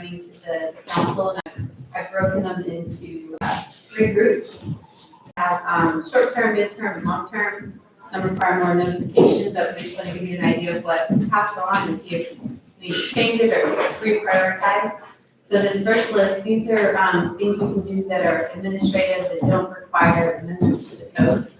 coming to the council, and I've broken them into 3 groups. We have short-term, mid-term, and long-term. Some require more notification, but we just want to give you an idea of what we have to go on and see if we need to change it or reprioritize. So this first list, these are things we can do that are administrative that don't require amendments to the code.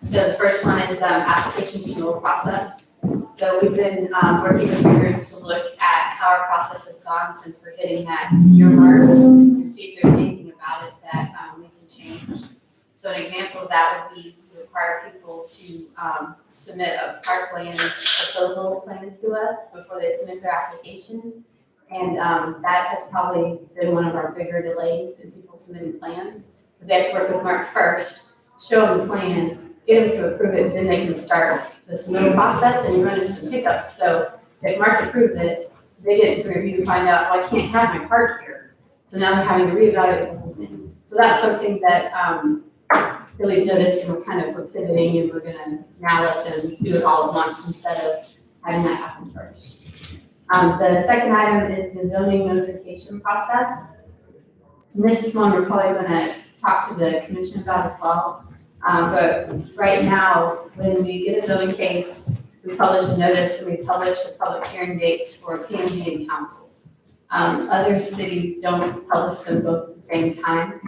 So the first one is application submittal process. So we've been working with the group to look at how our process has gone since we're hitting that year mark and see if there's anything about it that we can change. So an example of that would be we require people to submit a parkland proposal plan to us before they submit their application. And that has probably been one of our bigger delays in people submitting plans, because they have to work with Mark first, show them the plan, get them to approve it, then they can start the submittal process, and you run into some hiccups. So if Mark approves it, they get to the review, find out, well, I can't have my park here. So now they're having to reevaluate the whole thing. So that's something that we've noticed, and we're pivoting, and we're gonna now let them do it all at once instead of having that happen first. The second item is the zoning notification process. And this is one we're probably gonna talk to the commission about as well. But right now, when we get a zoning case, we publish a notice and we publish the public hearing dates for P&Z and council. Other cities don't publish them both at the same time.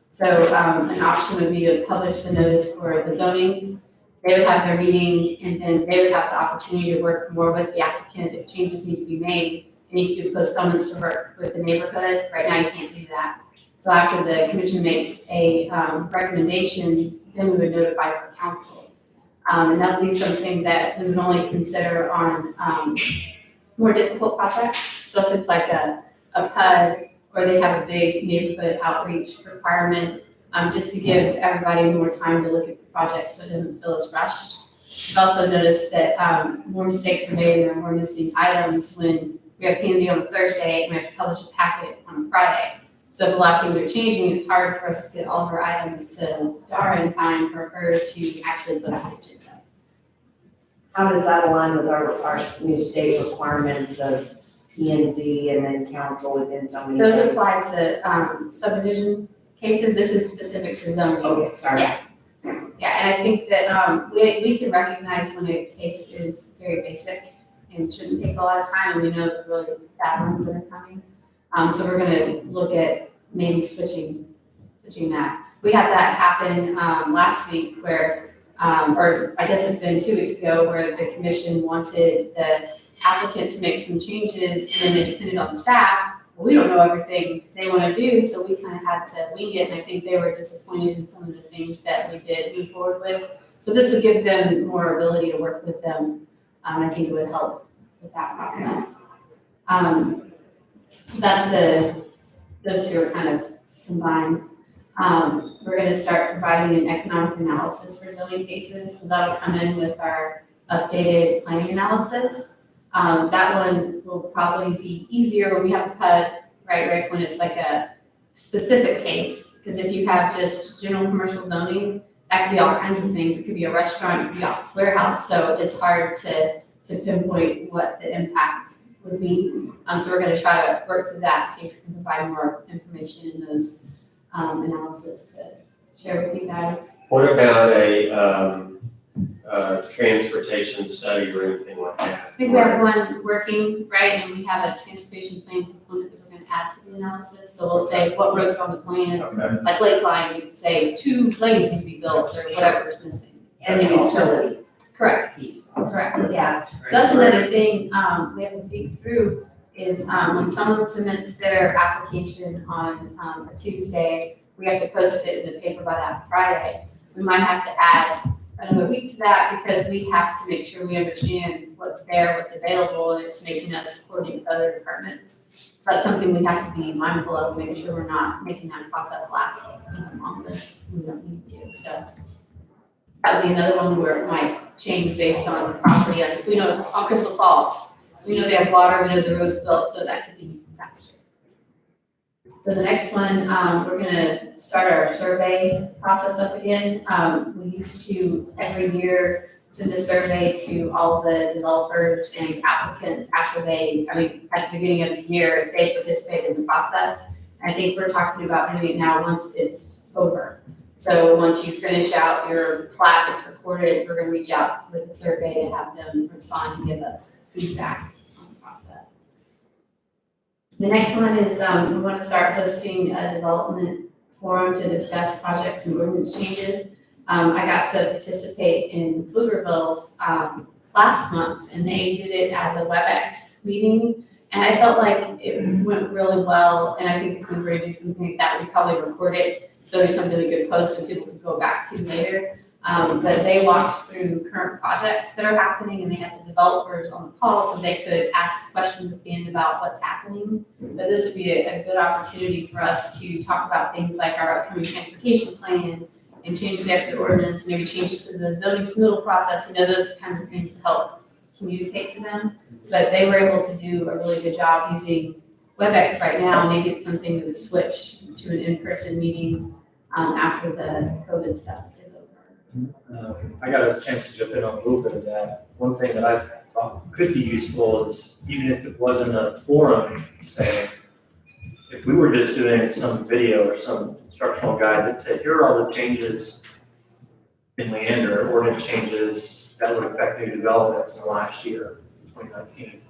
So an option would be to publish the notice for the zoning. They would have their meeting, and then they would have the opportunity to work more with the applicant if changes need to be made. And you can do postponements to work with the neighborhood. Right now, you can't do that. So after the commission makes a recommendation, then we would notify for council. And that would be something that we would only consider on more difficult projects. So if it's like a PUD, or they have a big neighborhood outreach requirement, just to give everybody more time to look at the project so it doesn't feel as rushed. I've also noticed that more mistakes are made and there are more missing items when we have P&Z on a Thursday and we have to publish a packet on a Friday. So if a lot of things are changing, it's hard for us to get all of our items to Dara in time for her to actually post the agenda. How does that align with our new state requirements of P&Z and then council within so many Those days? apply to subdivision cases. This is specific to zoning. Okay, sorry. Yeah. Yeah, and I think that we can recognize when a case is very basic and shouldn't take a lot of time, and we know the really bad ones that are coming. So we're gonna look at maybe switching that. We had that happen last week where, or I guess it's been 2 weeks ago, where the commission wanted the applicant to make some changes, and then they depended on the staff. Well, we don't know everything they want to do, so we kind of had to wing it, and I think they were disappointed in some of the things that we did move forward with. So this would give them more ability to work with them. I think it would help with that process. So that's those two are kind of combined. We're going to start providing an economic analysis for zoning cases, so that'll come in with our updated planning analysis. That one will probably be easier when we have a PUD, right, Rick, when it's like a specific case. Because if you have just general commercial zoning, that could be all kinds of things. It could be a restaurant, it could be office warehouse. So it's hard to pinpoint what the impact would be. So we're going to try to work through that, see if we can provide more information in those analysis to share with you guys. What about a transportation study or anything like that? I think we have one working, right, and we have a transportation plan component that we're going to add to the analysis. So we'll say what roads are on the plan, Okay. like Lakeline, you could say 2 lanes need to be built or whatever is missing. And the utility Correct, piece. correct, yeah. So that's another thing we have to think through is when someone submits their application on a Tuesday, we have to post it in the paper by that Friday. We might have to add another week to that because we have to make sure we understand what's there, what's available, and it's making us coordinate with other departments. So that's something we have to be mindful of, make sure we're not making that process last even longer than we don't need to. So that would be another one where it might change based on the property. Like if we know it's on Crystal Falls, we know they have water, we know the road's built, so that could be faster. So the next one, we're gonna start our survey process up again. We used to every year send a survey to all the developers and applicants after at the beginning of the year, if they participate in the process. I think we're talking about doing it now once it's over. So once you finish out your plat, it's recorded, we're gonna reach out with a survey and have them respond and give us feedback on the process. The next one is, we wanna start hosting a development forum to discuss projects and ordinance changes. I got to participate in Pflugerville's last month, and they did it as a WebEx meeting. And I felt like it went really well, and I think if we were to do something like that, we'd probably record it, so it's something we could post and people could go back to later. But they walked through current projects that are happening, and they had the developers on the call, so they could ask questions at the end about what's happening. But this would be a good opportunity for us to talk about things like our upcoming transportation plan, and changes after the ordinance, maybe changes to the zoning submittal process, those kinds of things to help communicate to them. But they were able to do a really good job using WebEx right now. Maybe it's something that would switch to an in-person meeting after the COVID stuff is over. I got a chance to jump in on a little bit of that. One thing that I thought could be useful is, even if it wasn't a forum, say, if we were just doing some video or some instructional guide that said, here are all the changes in Leander, ordinance changes that would affect new developments in the last year, 2019.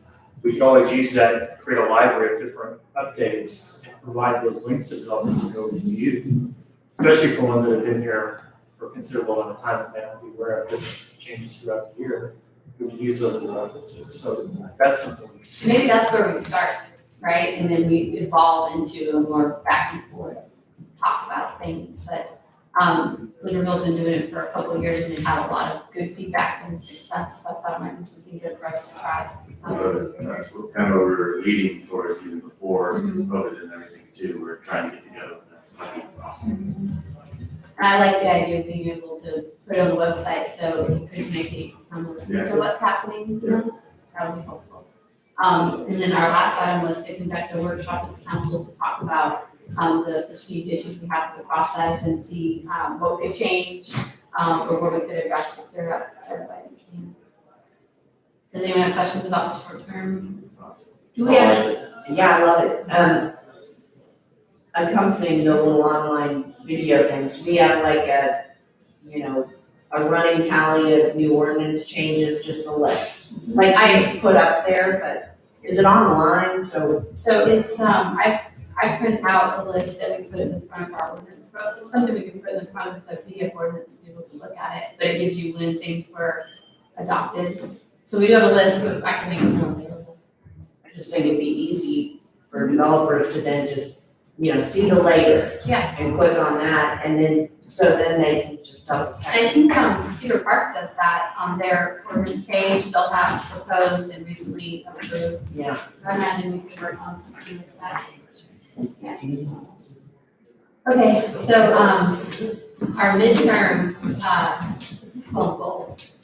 We could always use that, create a library of different updates and provide those links to developers to go review, especially for ones that have been here for a considerable amount of time and may not be aware of different changes throughout the year. We could use those as references. So that's something. Maybe that's where we start, right? And then we evolve into a more back and forth, talk about things. But Leaderville's been doing it for a couple of years, and they've had a lot of good feedback and success. So I thought it might be something good for us to try. That's what kind of we're leading towards even before Mhm. COVID and everything too. We're trying to get together. I think it's awesome. And I like the idea of being able to put it on the website, so if you could maybe listen to what's happening, that would be helpful. And then our last item was to conduct a workshop with the council to talk about the perceived issues we have with the process and see what could change or what we could address to clear up everybody. Does anyone have questions about the short term? Do we have, yeah, I love it. Accompanying the little online video things, we have like a running tally of new ordinance changes, just a list. Like I put up there, but is it online? So it's, I print out a list that we put in the front of our ordinance books. It's something we can put in the front of the PDF ordinance, so people can look at it, but it gives you when things were adopted. So we do have a list, but I can make it more available. I just think it'd be easy for developers to then just, see the latest. Yeah. And click on that, and then they can just double check. I think Cedar Park does that on their ordinance page. They'll have proposed and recently approved. Yeah. So I imagine we can work on something like that. Yeah. Okay, so our midterm goals.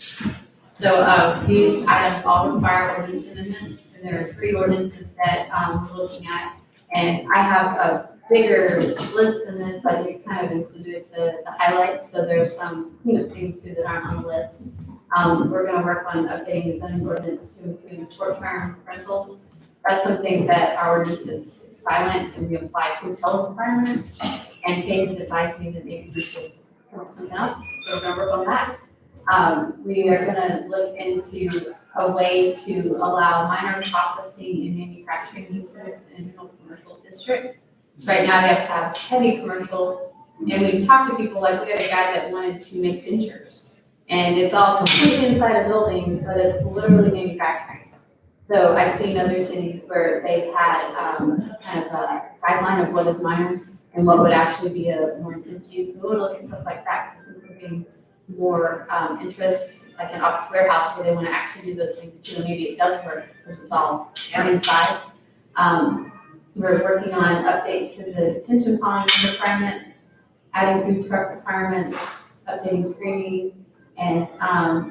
So these items all require ordinance amendments, and there are 3 ordinances that we're looking at. And I have a bigger list than this. I just kind of included the highlights. So there's some things too that aren't on the list. We're going to work on updating the zoning ordinance to include short-term rentals. That's something that our ordinance is silent, and we apply hotel requirements. And Paige advised me that maybe we should come up with something else. So we're going to work on that. We are going to look into a way to allow minor processing and manufacturing uses in a general commercial district. Right now, they have to have heavy commercial, and we've talked to people, like we had a guy that wanted to make dentures, and it's all completely inside a building, but it's literally manufacturing. So I've seen other cities where they've had kind of a guideline of what is minor and what would actually be a more intense use. So we'll look at stuff like that, so we're getting more interest, like an office warehouse where they want to actually do those things too. Maybe it does work because it's all inside. We're working on updates to the detention pond requirements, adding food truck requirements, updating screening, and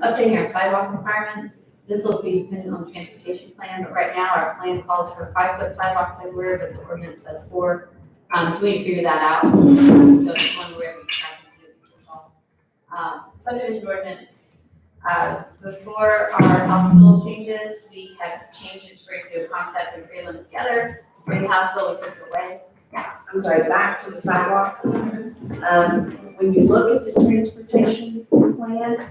updating our sidewalk requirements. This will be dependent on the transportation plan, but right now our plan calls for 5-foot sidewalks everywhere, but the ordinance says 4. So we need to figure that out. So it's one where we try to do it all. Subdivision ordinance, Before our hospital changes, we had changed it straight to a concept and three of them together. Bring the hospital, we took it away. I'm sorry, back to the sidewalks. When you look at the transportation plan,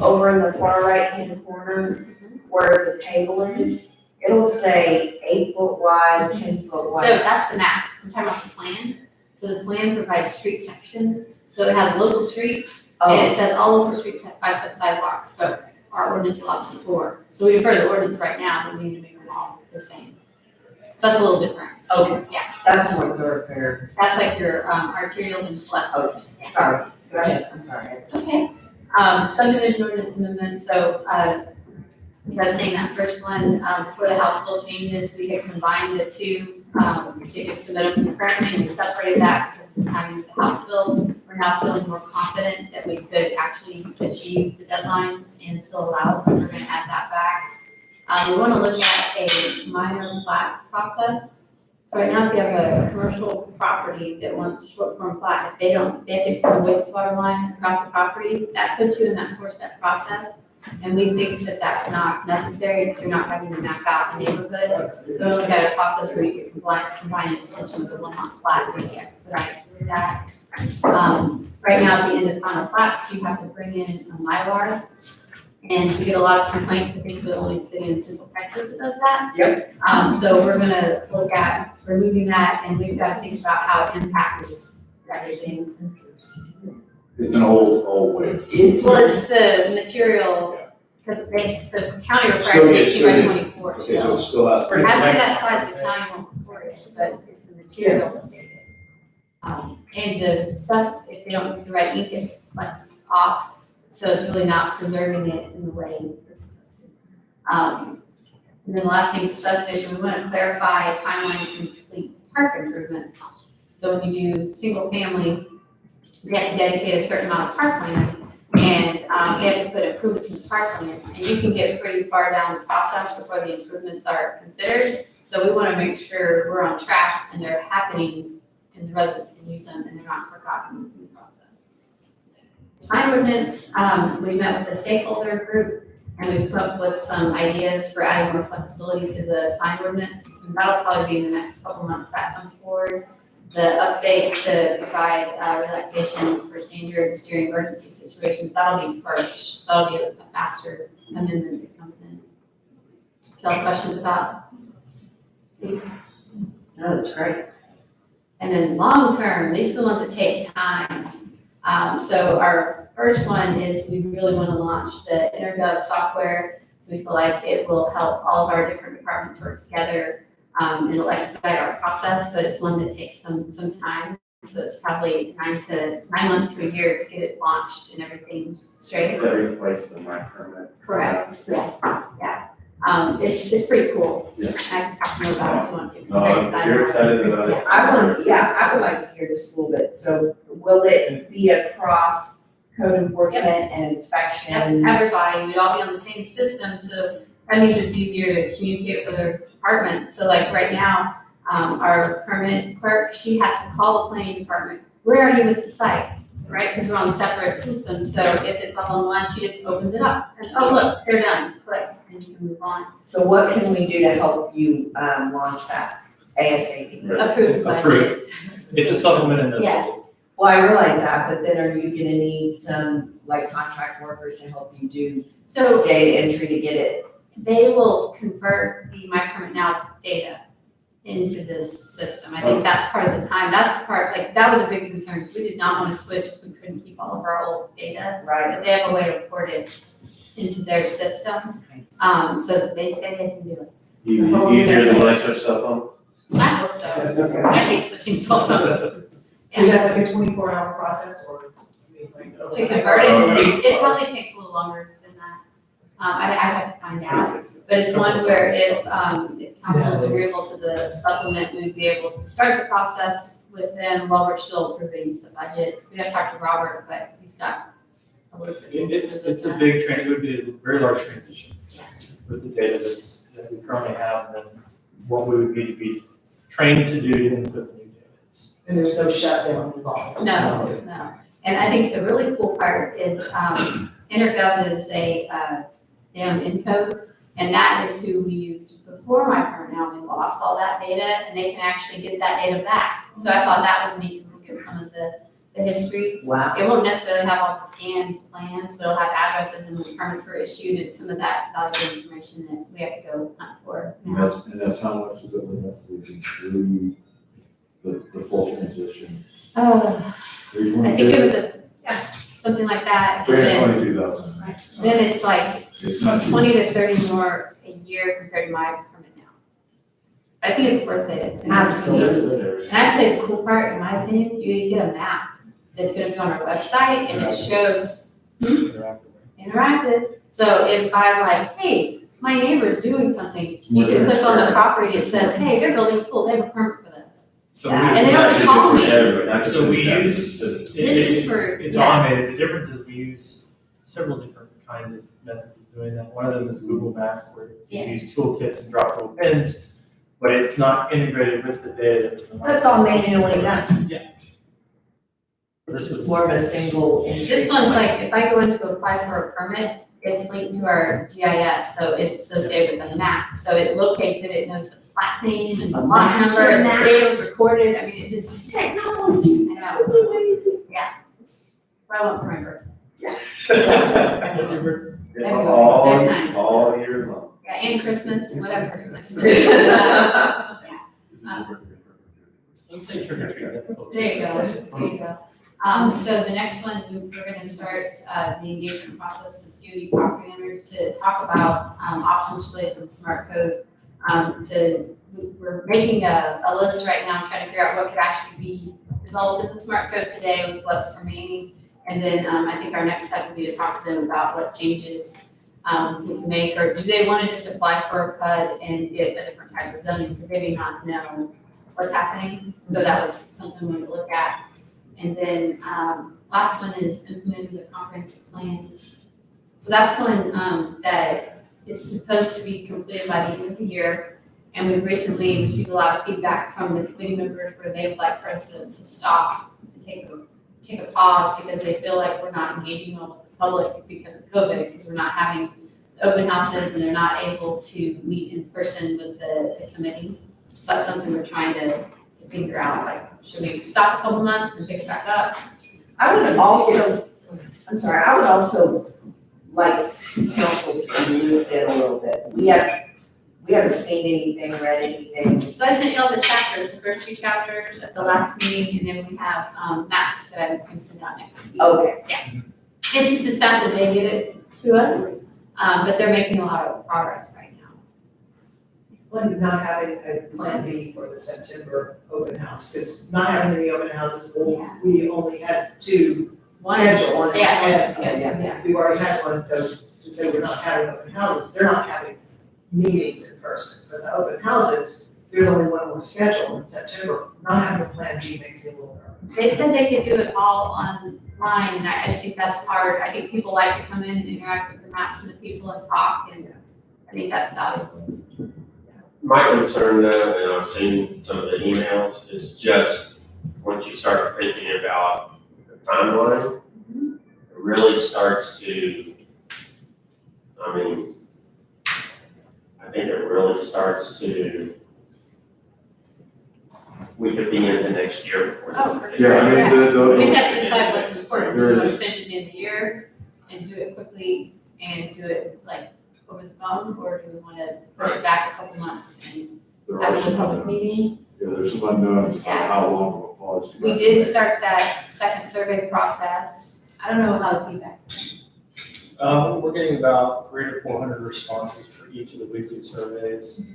over in the far right-hand corner, where the table is, it'll say 8 foot wide, 10 foot So wide. that's the map, I'm talking about the plan. So the plan provides street sections, so it has local streets, and it says all local streets have 5 foot sidewalks, but our ordinance allows 4. So we refer to the ordinance right now, but we need to make them all the same. So that's a little different. Okay. Yeah, That's more thoroughfare. that's like your arterials and collectors. Okay, sorry, go ahead, I'm sorry. Okay. Subdivision ordinance amendments, so, I was saying that first one, before the house bill changes, we had combined the two, so you could submit them concurrently, and we separated that because of the timing of the house bill. We're now feeling more confident that we could actually achieve the deadlines and still allow it, so we're gonna add that back. We wanna look at a minor plat process. So right now, if you have a commercial property that wants to short form plat, if they have to extend a wastewater line across the property, that puts you in that 4-step process. And we think that that's not necessary if you're not having to map out a neighborhood. So we look at a process where you can combine an extension with a one-lot plat, where you expedite that. Right now, at the end of final plat, you have to bring in a Mylar. And we get a lot of complaints, I think we're the only city in Central Texas that does that. Yep. So we're gonna look at removing that, and we've got to think about how it impacts everything. It's an old way. Well, it's the material, because the county requires Still it gets 2 by 24. Okay, so it still has. As to that size, the county won't report it, but it's the material stated. And the stuff, if they don't use the right ink, it flecks off, so it's really not preserving it in the way it's supposed to. And then the last thing for subdivision, we want to clarify timeline to complete park improvements. So when you do single family, they have to dedicate a certain amount of parkland, and they have to put improvements in the parkland. And you can get pretty far down the process before the improvements are considered. So we want to make sure we're on track and they're happening and the residents can use them and they're not forgotten in the process. Sign ordinance, we met with the stakeholder group and we've come up with some ideas for adding more flexibility to the sign ordinance. And that'll probably be in the next couple months that comes forward. The update to provide relaxations for standards during emergency situations, that'll be first. So that'll be a faster amendment that comes in. Do you have questions about these? No, that's great. And then long-term, these are the ones that take time. So our first one is we really want to launch the InterGov software. So we feel like it will help all of our different departments work together. And it'll expedite our process, but it's one that takes some time. So it's probably 9 months to a year to get it launched and everything straight. Does that replace the My Permit? Correct, yeah. It's pretty cool. Yeah. I can talk more about it if you want to. It's No, very exciting. you're excited about it. I would like to hear just a little bit. So will it be across code enforcement and inspections? Everybody, we'd all be on the same system, so that means it's easier to communicate with their department. So like right now, our permanent clerk, she has to call the planning department, where are you with the site, right? Because we're on separate systems, so if it's all in one, she just opens it up, and oh, look, they're done, click, and you can move on. So what can we do to help you launch that ASAP? Approved by. Approved. It's a supplement in the Yeah. budget. Well, I realize that, but then are you gonna need some like contract workers to help you do So data entry to get it? they will convert the My Permit Now data into this system. I think that's part of the time. That's the part, like, that was a big concern. We did not want to switch if we couldn't keep all of our old data. Right. But they have a way to report it into their system, so that they say they can do it. Easier than when I switch cell phones? I hope so. I hate switching cell phones. Is that like a 24-hour process or? To convert it, it probably takes a little longer than that. I'd have to find out. But it's one where if council is agreeable to the supplement, we'd be able to start the process with them while we're still approving the budget. We'd have to talk to Robert, but he's got a list of things. It's a big it would be a very large transition with the data that we currently have, and then what we would be trained to do to input the new data. And there's no shutdown involved? No. And I think the really cool part is, Intergov is a, damn Encode, and that is who we used before my permit. Now we lost all that data, and they can actually get that data back. So I thought that was neat to look at some of the history. Wow. It won't necessarily have all the scanned plans, but it'll have addresses and when permits were issued and some of that valuable information that we have to go hunt for And now. that's how much is it roughly through the full transition? I think it was something like that. And then, 322,000. then it's like It's not cheap. 20 to 30 more a year compared to my permit now. I think it's worth it. It's gonna be- Absolutely. And actually, the cool part, in my opinion, you get a map that's gonna be on our website and it shows interactive. So if I'm like, hey, my neighbor's doing something, you can click on the property, it says, hey, they're building a pool, they have a permit for this. So And they don't have to call me. So we use, This is for, it's yeah, automated, the difference is we use several different kinds of methods of doing that. One of them is Google Maps, where you Yeah. use tooltips and drop little pins, but it's not integrated with the data. That's in the That's all manually done. This was More of a single entry. this one's like, if I go in to apply for a permit, it's linked to our GIS, so it's associated with a map. So it locates it, it knows the plat name and the lot Maps number, and the maps. date was recorded, I mean, it just, Technology. I know, It's amazing. but I won't remember. All year long. Yeah, and Christmas, whatever. Let's say trick or treat, that's close. There you go, there you go. So the next one, we're gonna start, the engagement process with COD property owners to talk about, options related to the smart code. We're making a list right now, trying to figure out what could actually be developed in the smart code today with what's remaining. And then, I think our next step would be to talk to them about what changes, we can make, or do they wanna just apply for a PUD and get a different type of zoning, because they may not know what's happening. So that was something we would look at. And then, last one is implementing the comprehensive plan. So that's one, that is supposed to be completed by the end of the year. And we've recently received a lot of feedback from the committee members where they would like for us to stop and take a pause because they feel like we're not engaging well with the public because of COVID, because we're not having open houses and they're not able to meet in person with the committee. So that's something we're trying to figure out, like, should we stop a couple months and pick it back up? I would also like council to be looped in a little bit. We haven't seen anything, read anything. So I sent you all the chapters, the first two chapters at the last meeting, and then we have, maps that I can send out next week. Okay. It's just as fast as they get it to us, but they're making a lot of progress right now. Well, not having a plan B for the September open house, because not having any open houses, Yeah. we only had two One, scheduled. yeah, And, that's good, yeah. We've already had one, so to say we're not having open houses, they're not having meetings in person. For the open houses, there's only one more scheduled in September. Not having a plan B makes it a little nervous. They said they could do it all online, and I just think that's hard. I think people like to come in and interact with the maps and the people and talk, and I think that's valuable. My concern though, and I've seen some of the emails, is just once you start thinking about the timeline, it really starts to, I mean, I think it really starts to, we could be into next year before. Oh, for sure. Yeah, I mean, We just have to decide what's important. Do we want to There finish it in the year and do it quickly and do it like over the phone, or do we want to push it back a couple months and there have are a some, public meeting? there's some unknowns about Yeah. how long it will pause. We did start that second survey process. I don't know how the feedback's been. We're getting about 300 to 400 responses for each of the weekly surveys.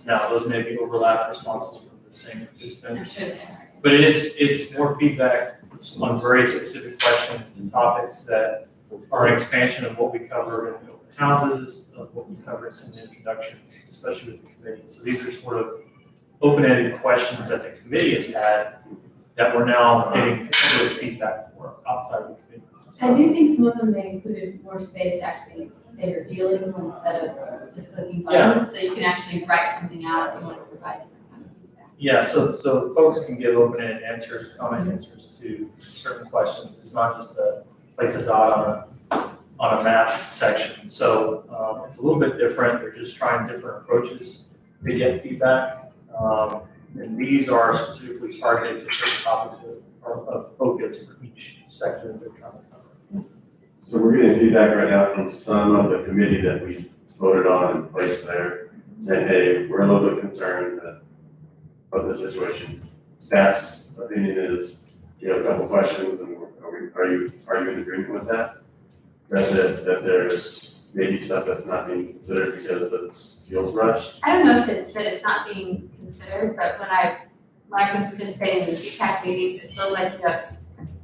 Now, those may be overlap responses from the same participant. I'm sure they are. But it's more feedback on very specific questions to topics that are an expansion of what we cover in the open houses, of what we cover in some introductions, especially with the committee. So these are sort of open-ended questions that the committee has had that we're now getting good feedback for outside of the committee. I do think some of them, they included more space to actually say your feelings instead of just clicking buttons. So you can actually write something out if you want to provide different kind of feedback. Yeah, so folks can give open-ended answers, comment answers to certain questions. It's not just a place a dot on on a map section. So it's a little bit different. They're just trying different approaches to get feedback. And these are specifically targeted to certain topics of focus for each sector that they're trying to cover. So we're getting feedback right now from some of the committee that we voted on and placed there, saying, hey, we're a little bit concerned about the situation. Staff's opinion is, you have a couple questions, and are you in agreement with that? That there's maybe stuff that's not being considered because it feels rushed? I don't know if it's that it's not being considered, but when I've been participating in the CPAC meetings, it feels like you have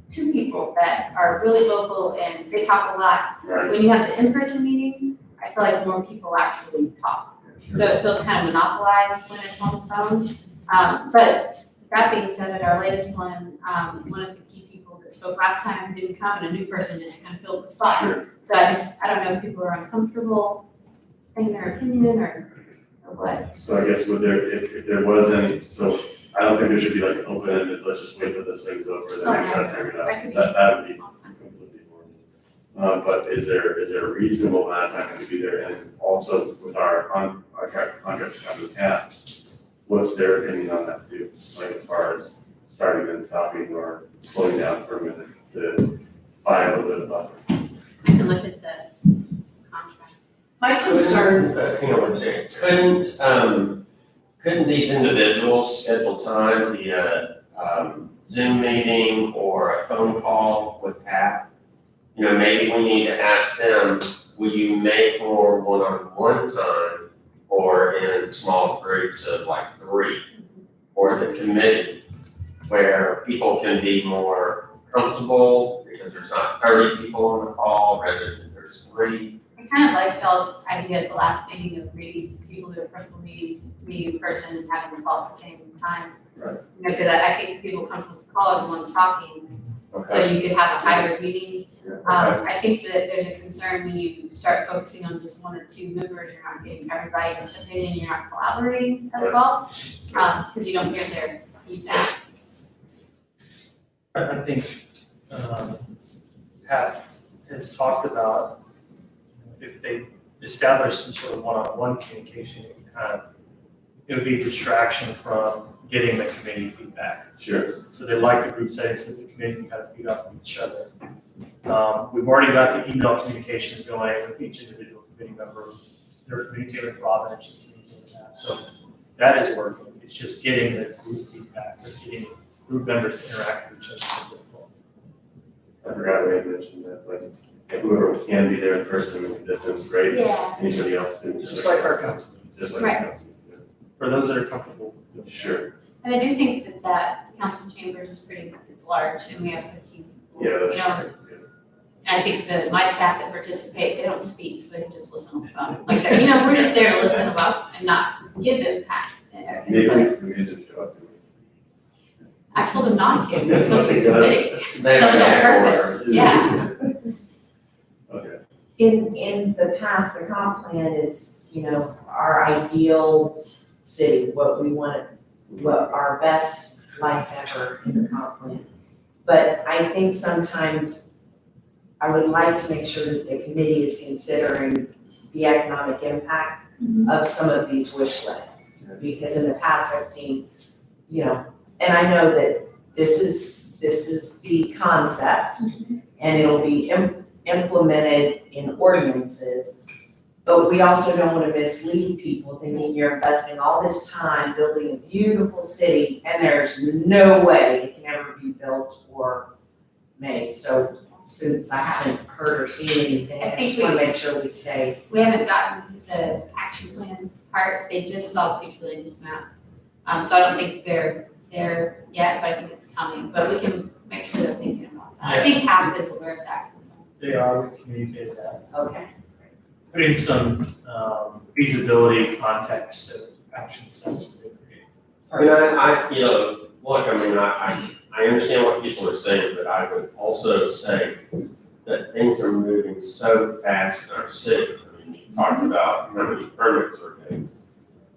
two people that are really vocal and they talk a lot. Right. When you have the in-person meeting, I feel like more people actually talk. So it feels kind of monopolized when it's on the phone. But that being said, at our latest one, one of the key people that spoke last time didn't come, and a new person just kind of filled the spot. Sure. So I don't know if people are uncomfortable saying their opinion or what. So I guess if there was any, so I don't think there should be like an open-ended, let's just wait till this thing's over, then we try to figure it That could out. be. That would be completely boring. But is there a reasonable amount of time to be there? And also with our contract with CAP, what's their opinion on that too? Like as far as starting and stopping or slowing down for a minute to buy a little bit of buffer? I can look at the contract. My concern, Hang on one second. Couldn't these individuals schedule time via Zoom meeting or a phone call with Pat? You know, maybe we need to ask them, will you make more one-on-one time or in small groups of like 3 or the committee where people can be more comfortable because there's not 30 people on the call rather than there's 3. I kind of like y'all's idea at the last meeting of maybe people who are comfortable meeting in person and having the call at the same time. Right. You know, because I think people comfortable with the call and one's talking, so Okay. you could have a hybrid meeting. Yeah. I think that there's a concern when you start focusing on just 1 or 2 members, you're not getting everybody's opinion, you're not collaborating as Right. well, because you don't hear their feedback. I think Pat has talked about if they establish some sort of one-on-one communication, it would be a distraction from getting the committee feedback. Sure. So they like the group settings so the committee can kind of feed off of each other. We've already got the email communications going with each individual committee member. They're communicating with Robin and she's communicating with that. So that is working. It's just getting the group feedback, or getting group members to interact with each other. I forgot we had mentioned that, like whoever can be there in person in distance, great. Yeah. Anybody else can. Just like our council. Just like. Right. For those that are comfortable. doing that. Sure. And I do think that the council chambers is it's large, and we have 15 people. Yeah. You know, and I think that my staff that participate, they don't speak, so they can just listen on the phone. Like, you know, we're just there to listen about and not give impact. Maybe we just show up. I told them not to, it's supposed to be a committee. They That was on are- purpose, yeah. Okay. in the past, the comp plan is, our ideal city, what we want, what our best life ever in the comp plan. But I think sometimes I would like to make sure that the committee is considering the economic impact of some of these wish lists. Because in the past, I've seen, and I know that this is the concept, and it'll be implemented in ordinances, but we also don't want to mislead people thinking you're investing all this time building a beautiful city, and there's no way it can ever be built or made. So since I haven't heard or seen anything, I just want to make sure we stay. We haven't gotten to the action plan part, they just saw the future land use map. So I don't think they're there yet, but I think it's coming, but we can make sure they're thinking about that. I think half is aware of that. They are, we communicated that. Okay. Putting some feasibility context to action steps that they create. I mean, I understand what people are saying, but I would also say that things are moving so fast in our city. I mean, you talked about how many permits we're getting.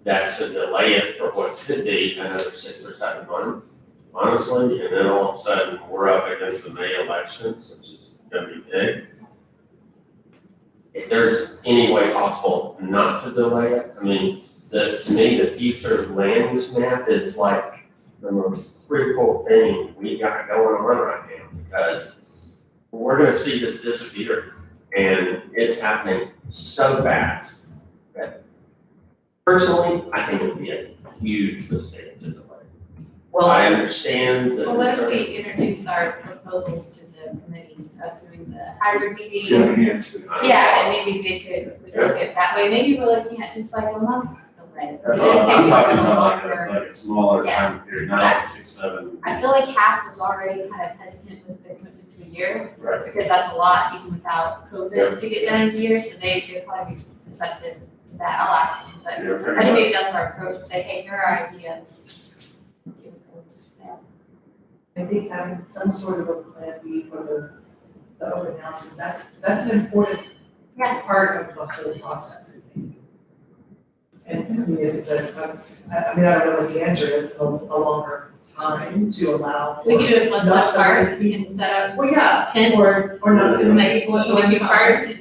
That to delay it for what could be another 6 or 7 months, honestly, and then all of a sudden, we're up against the May elections, which is gonna be big. if there's any way possible not to delay it, I mean, to me, the future land use map is like the most critical thing we got going on right now, because we're gonna see this disappear, and it's happening so fast that personally, I think it'd be a huge mistake to delay. Well, I understand the Well, what if concern. we introduce our proposals to the committee of doing the hybrid meeting? I- Yeah, and maybe we could look at that way, maybe we're looking at just like a month delay. That's It all, is I'm taking a talking little about longer. like a smaller Yeah. time period, not like 6, 7. I feel like half was already kind of hesitant with the commitment to a year, Right. because that's a lot even without COVID to get done in a year, so they'd probably be receptive to that, I'll ask them, but You're I very think much- maybe that's our approach, say, hey, here are our ideas. See what they say. I think having some sort of a plan B for the open houses, that's an important Yeah. part of the whole process, I think. And I mean, if it's I mean, I don't know what the answer is, a longer time to allow for. We could do it once Not so apart many people. and set up Well, yeah, tents, or not so and many like, people at if one you time, part, and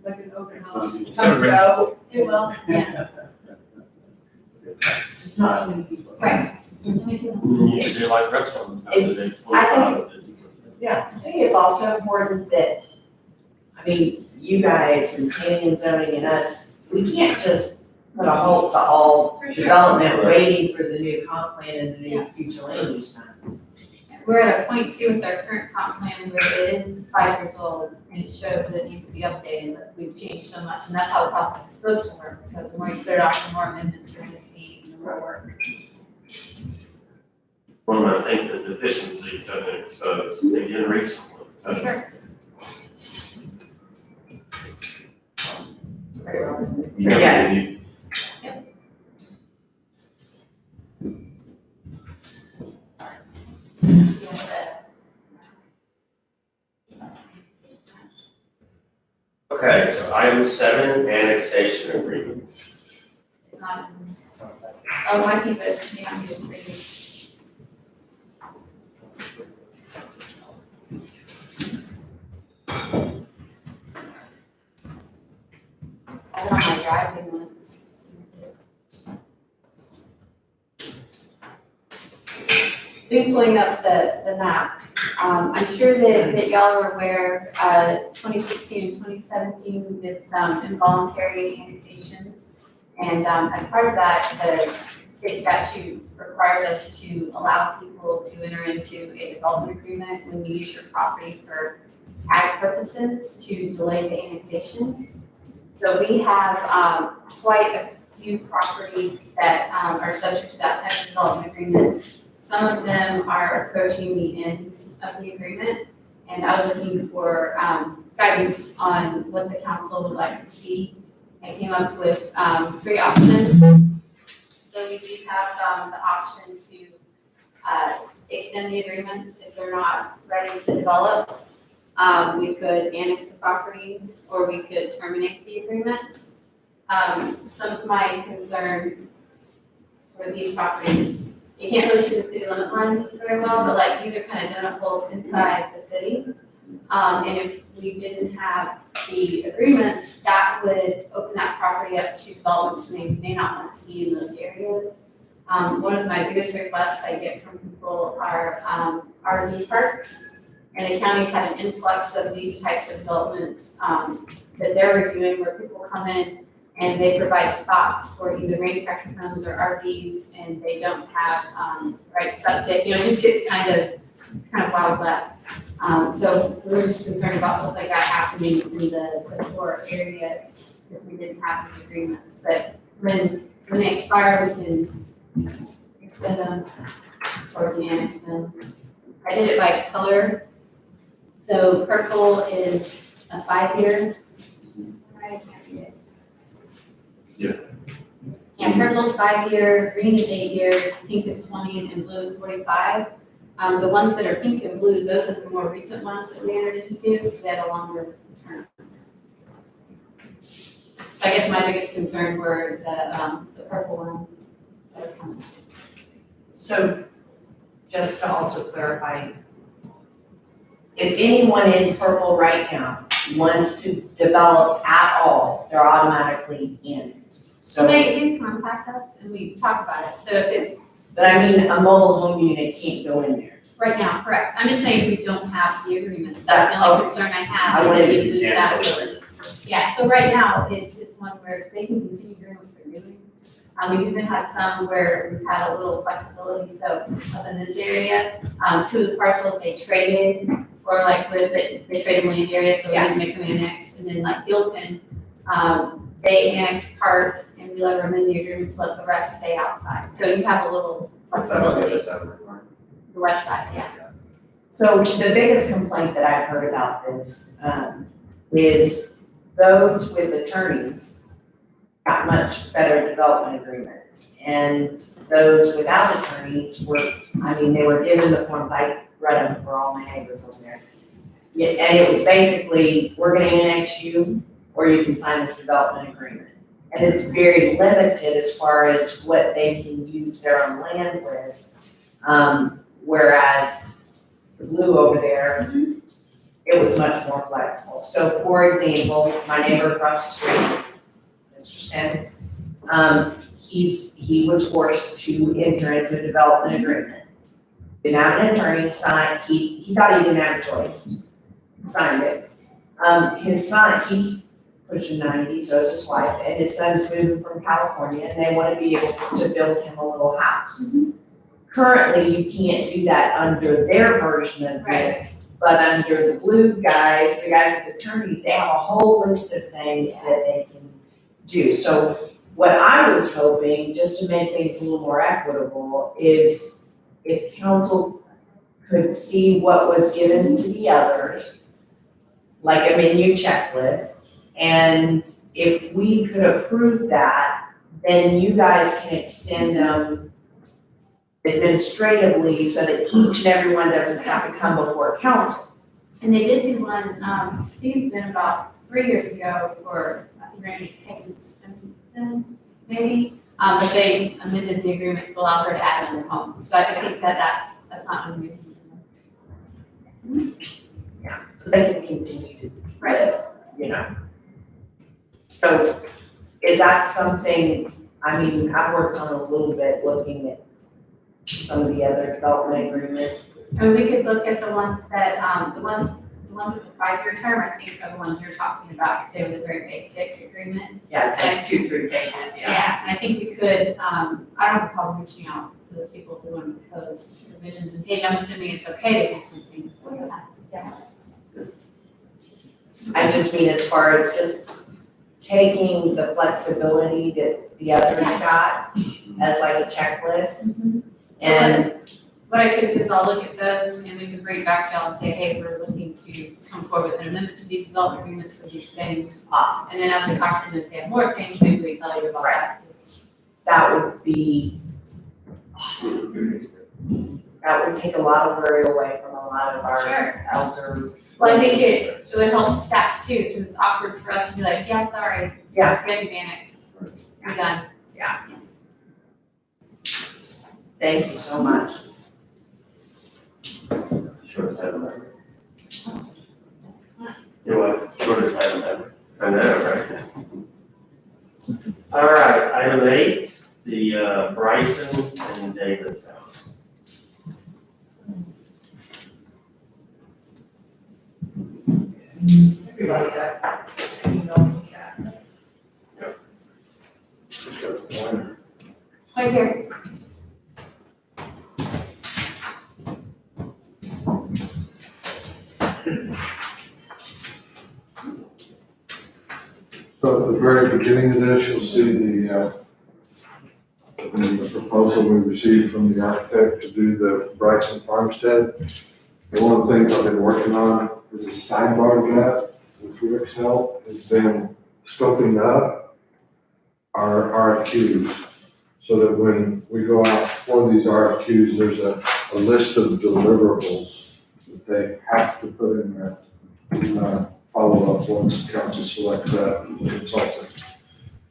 like an open house, It's time to go, it will, yeah, just not so many people. right. You need to do like restaurants. have It's- to do I 25, 50%. I think it's also important that, I mean, you guys and planning and zoning and us, we can't just put a halt to all For sure. development waiting for the new comp plan and the new Yeah. future land use map. We're at a point too with our current comp plan where it is 5 years old and it shows that it needs to be updated, but we've changed so much and that's how the process is supposed to work. So the more you put it off, the more amendments you're gonna see more work. Well, I think the deficiencies have been exposed, they didn't recently. For sure. Yeah. Yes. you- Okay, so item 7, annexation agreement. It's not, oh, might be, but may not be the pretty. I don't know my driving one. So he's pulling up the map. I'm sure that y'all are aware, 2016 and 2017, we did some involuntary annexations. And as part of that, the state statute requires us to allow people to enter into a development agreement when you use your property for ag purposes to delay the annexation. So we have quite a few properties that are subject to that type of development agreement. Some of them are approaching the end of the agreement, and I was looking for guidance on what the council would like to see. I came up with 3 options. So we do have the option to extend the agreements if they're not ready to develop. We could annex the properties, or we could terminate the agreements. Some of my concern with these properties, you can't really see the city limit line very well, but like these are kind of donut holes inside the city. And if we didn't have the agreements, that would open that property up to developments we may not want to see in those areas. One of my biggest requests I get from people are RV parks. And the county's had an influx of these types of developments that they're reviewing, where people come in and they provide spots for either manufactured homes or RVs, and they don't have right septic. You know, it just gets kind of wild west. So we're just concerned about stuff like that happening in the core area if we didn't have these agreements. But when they expire, we can extend them or we annex them. I did it by color. So purple is a 5-year. Right, I can't read it. Yeah, purple's 5-year, green is 8 years, pink is 20, and blue is 45. The ones that are pink and blue, those are the more recent ones that we entered into, so they have a longer term. So I guess my biggest concern were the purple ones that are coming. So just to also clarify, if anyone in purple right now wants to develop at all, they're automatically annexed. So they contact us and we talk about it, so if it's But I mean, a mobile home unit can't go in there. right now, correct, I'm just saying we don't have the agreements, that's the only concern I have, is that we lose that ability. Yeah, so right now, it's one where they can continue doing what they're doing. We've even had some where we've had a little flexibility, so up in this area, 2 of the parcels they traded, or like they traded land area, so we didn't make them annex, and then like Gilpin, they annexed parts and we let them in the agreement to let the rest stay outside, so you have a little flexibility. The west side, yeah. So the biggest complaint that I've heard about this, is those with attorneys got much better development agreements. And those without attorneys were, I mean, they were given the forms, I read them for all my neighbors over there. Yeah, and it was basically, we're gonna annex you, or you can sign this development agreement. And it's very limited as far as what they can use their own land with. Whereas the blue over there, it was much more flexible. So for example, my neighbor across the street, Mr. Stens, he was forced to enter into a development agreement. Didn't have an attorney, signed, he thought he didn't have a choice, signed it. His son, he's pushing 90, so is his wife, and his son's moving from California, and they want to be able to build him a little house. Currently, you can't do that under their version of it, but under the blue guys, the guys with attorneys, they have a whole list of things that they can do. So what I was hoping, just to make things a little more equitable, is if council could see what was given to the others, like a menu checklist, and if we could approve that, then you guys can extend them administratively so that each and every one doesn't have to come before council. And they did do one, I think it's been about 3 years ago for, I think Randy Simpson, maybe, but they amended the agreement to allow her to add in their home. So I think that's not unreasonable. So they can continue to live, you know. So is that something, I mean, I've worked on a little bit looking at some of the other development agreements. And we could look at the ones that, the ones with the 5-year term, I think are the ones you're talking about, because they were the very basic agreement. Yeah, it's like 2-3 pages, Yeah, and I think we could, I don't have a problem reaching out to those people who want to propose revisions and page. I'm assuming it's okay to do something for that. Yeah. I just mean as far as just taking the flexibility that the others got as like a checklist. And What I could do is I'll look at those and we can bring it back to y'all and say, hey, we're looking to come forward with an amendment to these development agreements for these things. awesome, And then as we talk to them, if they have more things, maybe we tell you about that. that would be awesome. That would take a lot of worry away from a lot of our Sure. elder. Well, I think it would help staff too, because it's awkward for us to be like, yeah, sorry. Yeah. We have to be annexed. We're done. Thank you so much. Shortest item ever. That's fine. You what? Shortest item ever. I know, right? All right, item 8, the Bryson and Davis house. Everybody got, you know, yeah. Just got the one. Right here. So at the very beginning of this, you'll see the proposal we received from the architect to do the Bryson farmstead. And one of the things I've been working on is a sidebar to that, with Rick's help, has been scoping up our RFQs. So that when we go out for these RFQs, there's a list of deliverables that they have to put in there. Follow up once council selects that consultant.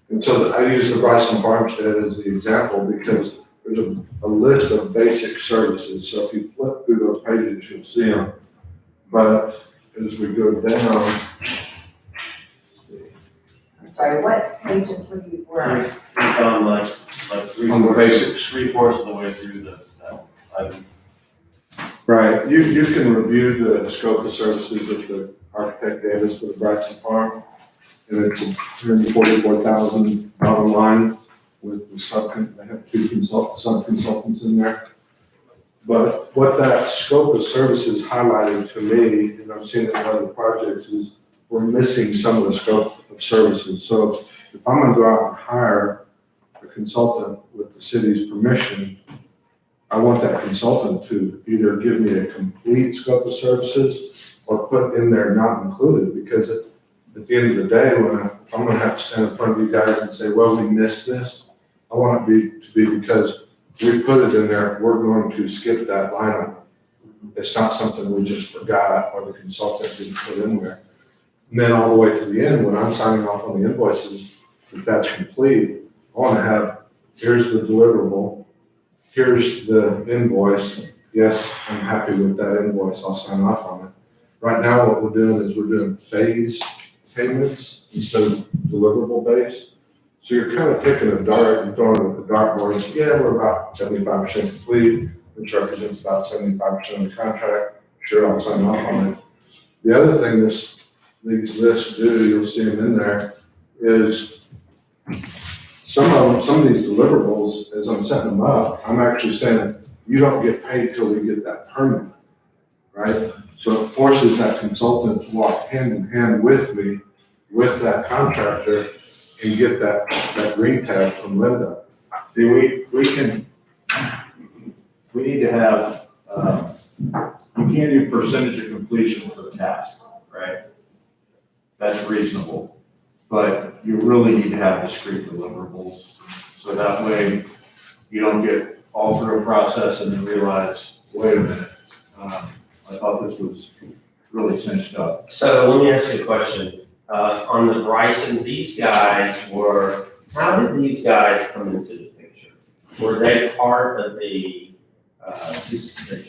And so I use the Bryson Farmstead as the example because there's a list of basic services. So if you flip through those pages, you'll see them. But as we go down, sorry, what pages were on? It's on like three On the quarters, basics. 3/4 of the way through the, item. Right, you can review the scope of services that the architect gave us for the Brighton Farm. And it's $144,000 bottom line with the they have two sub-consultants in there. But what that scope of services highlighted to me, and I've seen it in other projects, is we're missing some of the scope of services. So if I'm gonna go out and hire a consultant with the city's permission, I want that consultant to either give me a complete scope of services or put in there not included, because at the end of the day, if I'm gonna have to stand in front of you guys and say, well, we missed this, I want it to be because we put it in there, we're going to skip that line item. It's not something we just forgot or the consultant didn't put in there. And then all the way to the end, when I'm signing off on the invoices, if that's complete, I wanna have, here's the deliverable, here's the invoice. Yes, I'm happy with that invoice, I'll sign off on it. Right now, what we're doing is we're doing phased payments instead of deliverable based. So you're kind of taking a dart and throwing it at the dartboard and saying, yeah, we're about 75% complete, which represents about 75% of the contract. Sure, I'll sign off on it. The other thing these lists do, you'll see them in there, is some of these deliverables, as I'm setting them up, I'm actually saying, you don't get paid till we get that permit, right? So it forces that consultant to walk hand in hand with me, with that contractor, and get that green tag from Linda. See, we need to have, you can't do percentage of completion for the task, right? That's reasonable, but you really need to have discrete deliverables. So that way you don't get all through a process and then realize, wait a minute, I thought this was really cinched up. So let me ask you a question. On the Bryson, these guys how did these guys come into the picture? Were they part of the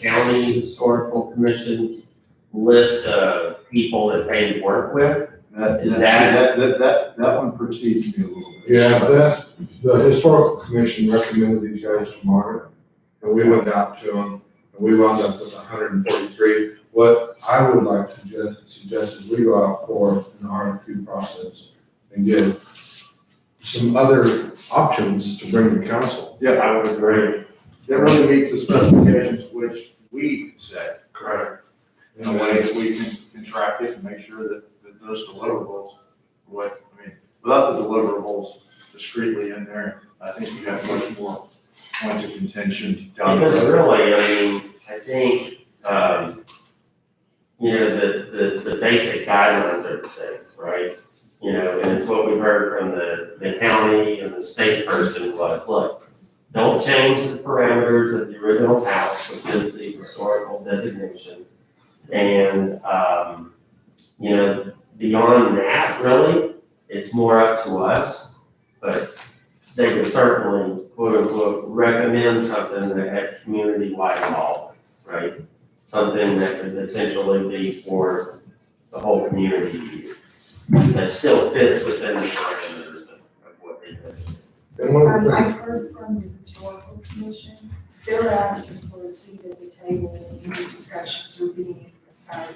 county historical commission's list of people that they work with? That one precedes me a little bit. Yeah, the historical commission recommended these guys to Margaret, and we went out to them, and we wound up with 143. What I would like to suggest is we go out for an RFQ process and get some other options to bring to council. Yeah, I would agree. It really meets the specifications which we set. Correct. In a way that we can contract it and make sure that those deliverables, without the deliverables discreetly in there, I think you have much more points of contention down the road. Because really, I mean, I think, the basic guidelines are the same, right? And it's what we heard from the county and the state person was, look, don't change the parameters of the original house, which is the historical designation. And, beyond that, really, it's more up to us, but they could certainly, quote unquote, recommend something that had community-wide involvement, right? Something that could potentially be for the whole community to use, that still fits within the parameters of what they do. And one of the I've heard from the historical commission, they're asking for a seat at the table when any discussions are being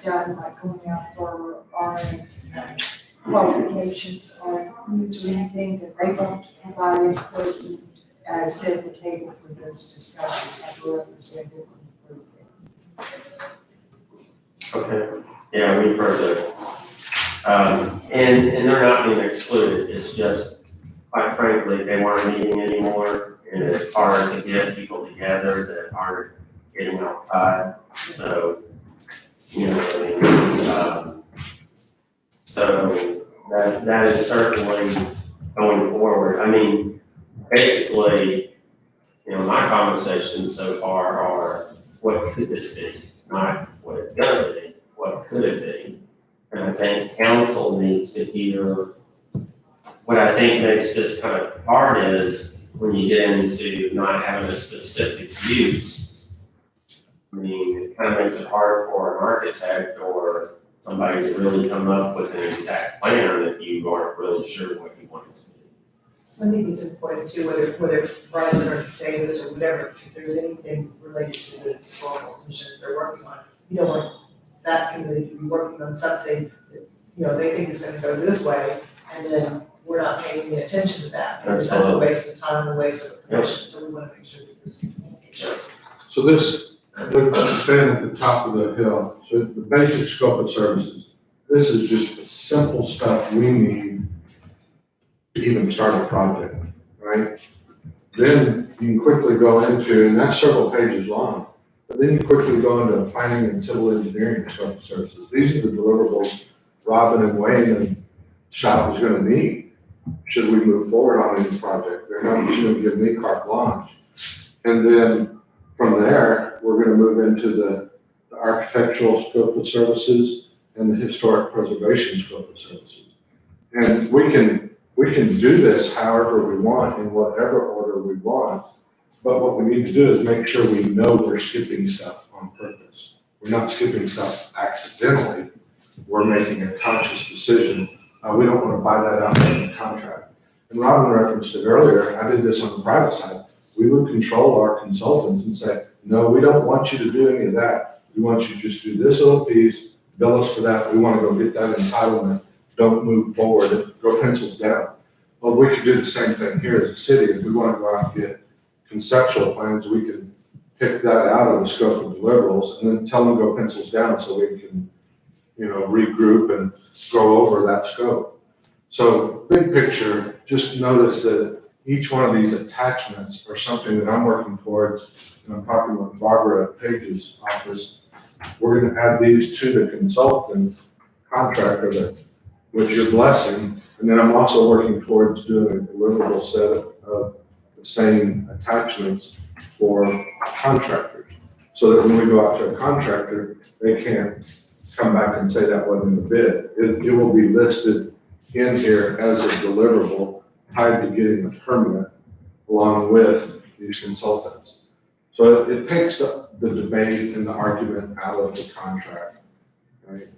done, like going out for our qualifications or needs or anything that they want to provide input and set the table for those discussions, have a representative from the group. Okay, yeah, we've heard those. And they're not being excluded, it's just, quite frankly, they weren't meeting anymore, and it's hard to get people together that aren't getting outside, so, so that is certainly going forward. I mean, basically, my conversations so far are, what could this be? Not what it's gonna be, what could it be? And I think council needs to hear, what I think makes this kind of hard is when you get into not having a specific use. I mean, it kind of makes it hard for an architect or somebody to really come up with an exact plan if you aren't really sure what you want to do. I think it's important too, whether it's Bryson or Davis or whatever, if there's anything related to the historical commission that they're working on, you don't want that committee to be working on something that, they think is gonna go this way, and then we're not paying any attention to that. It's not a waste of time and a waste of information, so we wanna make sure that there's communication. So this, we're standing at the top of the hill, so the basic scope of services. This is just the simple stuff we need to even start a project, right? Then you can quickly go into, and that's several pages long, but then you quickly go into planning and civil engineering scope of services. These are the deliverables Robin and Wayne and shop is gonna need, should we move forward on any project. They're not just gonna give me carte blanche. And then from there, we're gonna move into the architectural scope of services and the historic preservation scope of services. And we can do this however we want, in whatever order we want, but what we need to do is make sure we know we're skipping stuff on purpose. We're not skipping stuff accidentally, we're making a conscious decision. We don't wanna buy that out in the contract. And Robin referenced it earlier, I did this on the private side. We would control our consultants and say, no, we don't want you to do any of that. We want you to just do this little piece, bill us for that, we wanna go get that entitlement, don't move forward, go pencils down. Well, we could do the same thing here as a city. If we wanna go out and get conceptual plans, we can pick that out of the scope of deliverables and then tell them to go pencils down so we can, regroup and go over that scope. So big picture, just notice that each one of these attachments are something that I'm working towards, and I'm talking with Barbara at Page's office. We're gonna add these to the consultant contractor with your blessing, and then I'm also working towards doing a deliverable set of the same attachments for contractors. So that when we go out to a contractor, they can't come back and say that wasn't in the bid. It will be listed in here as a deliverable tied to getting a permit along with these consultants. So it takes the debate and the argument out of the contract, right?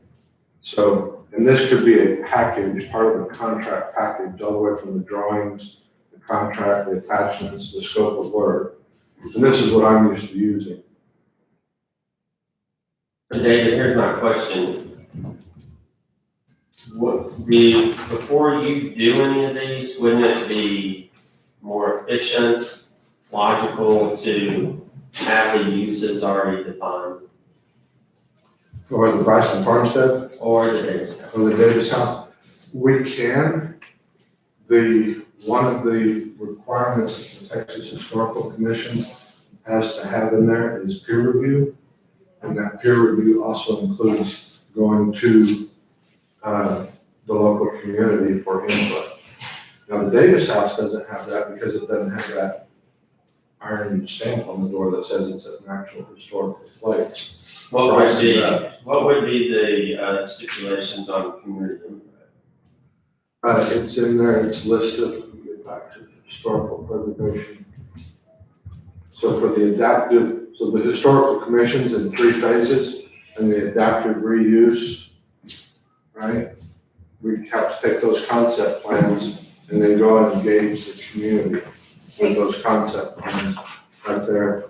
So, and this could be a package, part of the contract package, all the way from the drawings, the contract, the attachments, the scope of work. And this is what I'm used to using. So David, here's my question. Before you do any of these, wouldn't it be more efficient, logical to have the uses already defined? Or the Bryson Farmstead, Or the Davis House? or the Davis House. We can. One of the requirements that the Texas Historical Commission has to have in there is peer review. And that peer review also includes going to the local community for input. Now, the Davis House doesn't have that because it doesn't have that iron stamp on the door that says it's an actual historical place. What would be the stipulations on community input? It's in there, it's listed, let me get back to the historical preservation. So for the the historical commission's in 3 phases, and the adaptive reuse, right? We have to take those concept plans and then go and engage the community with those concept plans right there.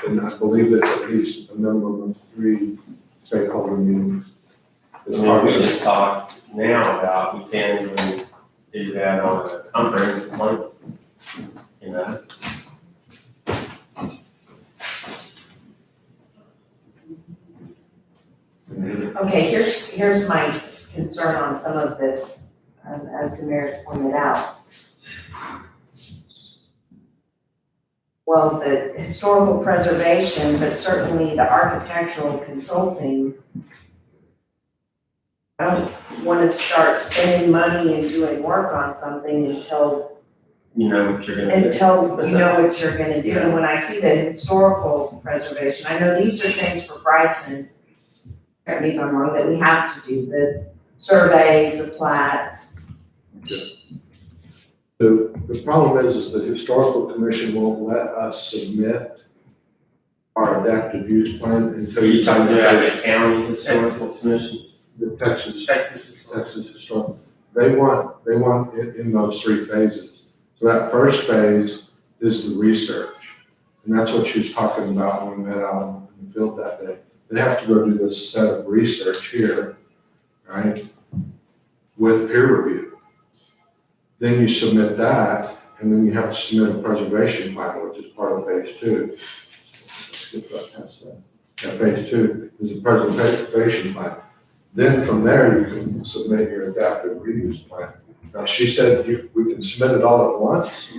And I believe it's at least a minimum of 3 stakeholder meetings. It's part We of just talked now about we can't even do that on a comprehensive plan, Okay, here's my concern on some of this, as the mayor's pointed out. Well, the historical preservation, but certainly the architectural consulting, I don't want to start spending money and doing work on something until you know what you're gonna do. you know what you're gonna do. And when I see the historical preservation, I know these are things for Bryson, correct me if I'm wrong, that we have to do, the surveys, the plats. The problem is the historical commission won't let us submit our adaptive use plan Are until you you talking sign about the the county historical commission? The Texas Texas. Historical, they want it in those three phases. So that first phase is the research. And that's what she was talking about when we met out in the field that day. They have to go do this set of research here, right? With peer review. Then you submit that, and then you have to submit a preservation plan, which is part of phase two. Skip that past that. Yeah, phase two is a preservation plan. Then from there, you can submit your adaptive reuse plan. Now, she said we can submit it all at once,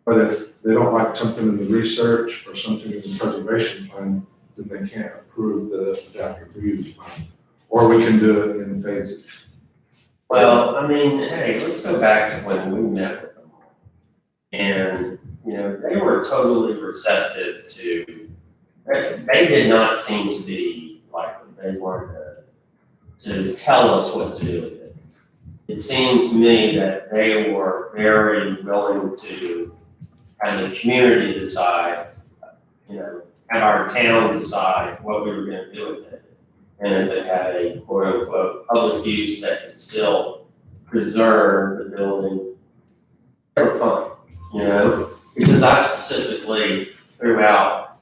but if they don't like something in the research or something in the preservation plan, then they can't approve the adaptive reuse plan. Or we can do it in phases. Well, I mean, hey, let's go back to when we met with them. And, you know, they were totally receptive to, they did not seem to be like, they wanted to tell us what to do with it. It seemed to me that they were very willing to have the community decide, you know, have our town decide what we were gonna do with it. And if it had a quote unquote public use that could still preserve the building, they were fine, you know? Because I specifically threw out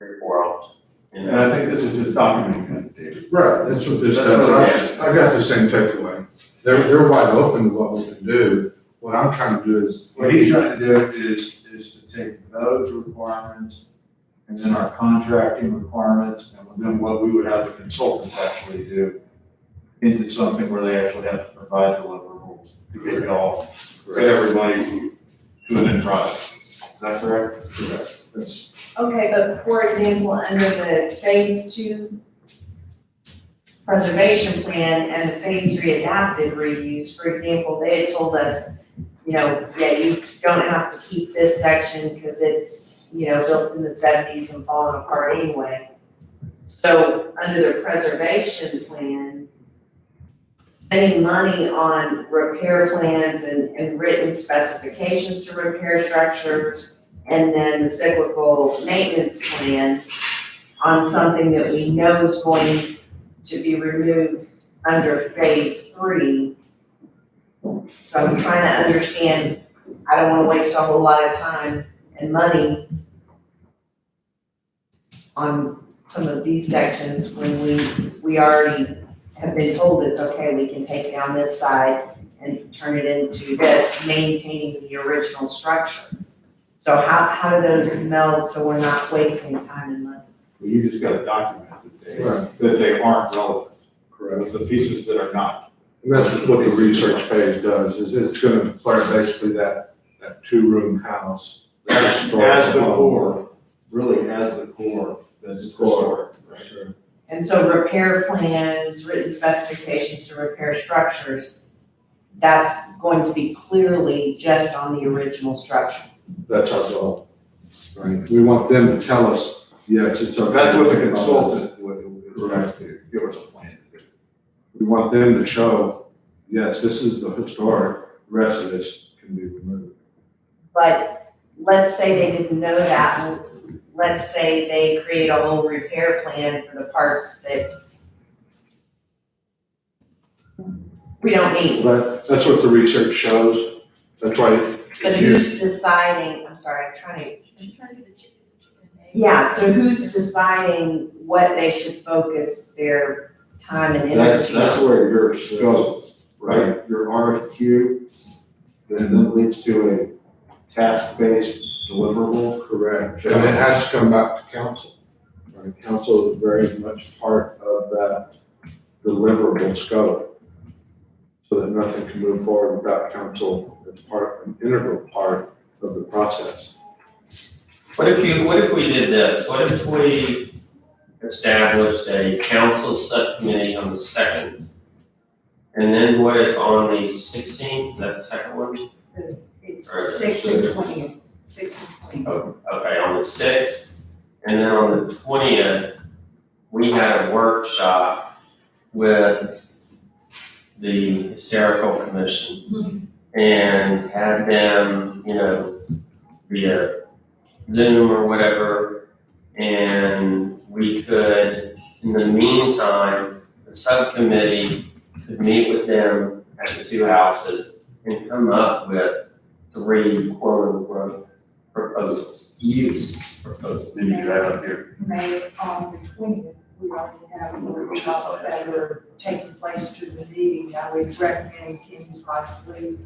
3 or 4 options, you And know? I think this is just documenting that, David. Right, that's what this That's does. what I got the same takeaway. They're wide open to what we can do. What I'm trying to do is. What he's trying to do is to take those requirements and then our contracting requirements and then what we would have the consultants actually do into something where they actually have to provide deliverables to get it all, get everybody to an end product. Is that correct? Correct. That's Okay, but for example, under the phase two preservation plan and the phase three adaptive reuse, for example, they had told us, you know, yeah, you don't have to keep this section because it's, you know, built in the 70s and falling apart anyway. So under the preservation plan, spending money on repair plans and written specifications to repair structures, and then the cyclical maintenance plan on something that we know is going to be removed under phase three. So I'm trying to understand, I don't wanna waste a whole lot of time and money on some of these sections when we already have been told that, okay, we can take down this side and turn it into this, maintaining the original structure. So how do those meld so we're not wasting time and money? Well, you just gotta document right. that they aren't relevant, Correct. with the pieces that are not. And that's what the research phase does, is it's gonna declare basically that 2-room house. As the core, really as the core, that's historic, right? Sure. And so repair plans, written specifications to repair structures, that's going to be clearly just on the original structure. That's our goal, right? We want them to tell us, yes, it's okay. That's what the consultant would have to give us a plan to do. We want them to show, yes, this is the historic, the rest of this can be removed. But let's say they didn't know that, let's say they create a whole repair plan for the parts that we don't need. But that's what the research shows, that's why. But who's deciding, I'm sorry, I'm trying to, I'm trying to get the chickens and chicken egg. yeah, so who's deciding what they should focus their time and energy on? That's where your scope, right, your RFQ, then leads to a task-based deliverable. Correct, and it has to come back to council. Right, council is very much part of that deliverable scope. So that nothing can move forward without council, it's an integral part of the process. What if we did this? What if we established a council subcommittee on the 2nd? And then what if on the 16th, is that the second one? It's Or- 6 and 20, 6 and 20. Oh, okay, on the 6th, and then on the 20th, we had a workshop with the hysterical commission and had them, you know, via Zoom or whatever, and we could, in the meantime, the subcommittee could meet with them at the two houses and come up with 3 quote-unquote proposals, use proposals. Did you do that up here? May on the 20th, we already have workshops that are taking place during the meeting. I would recommend can you possibly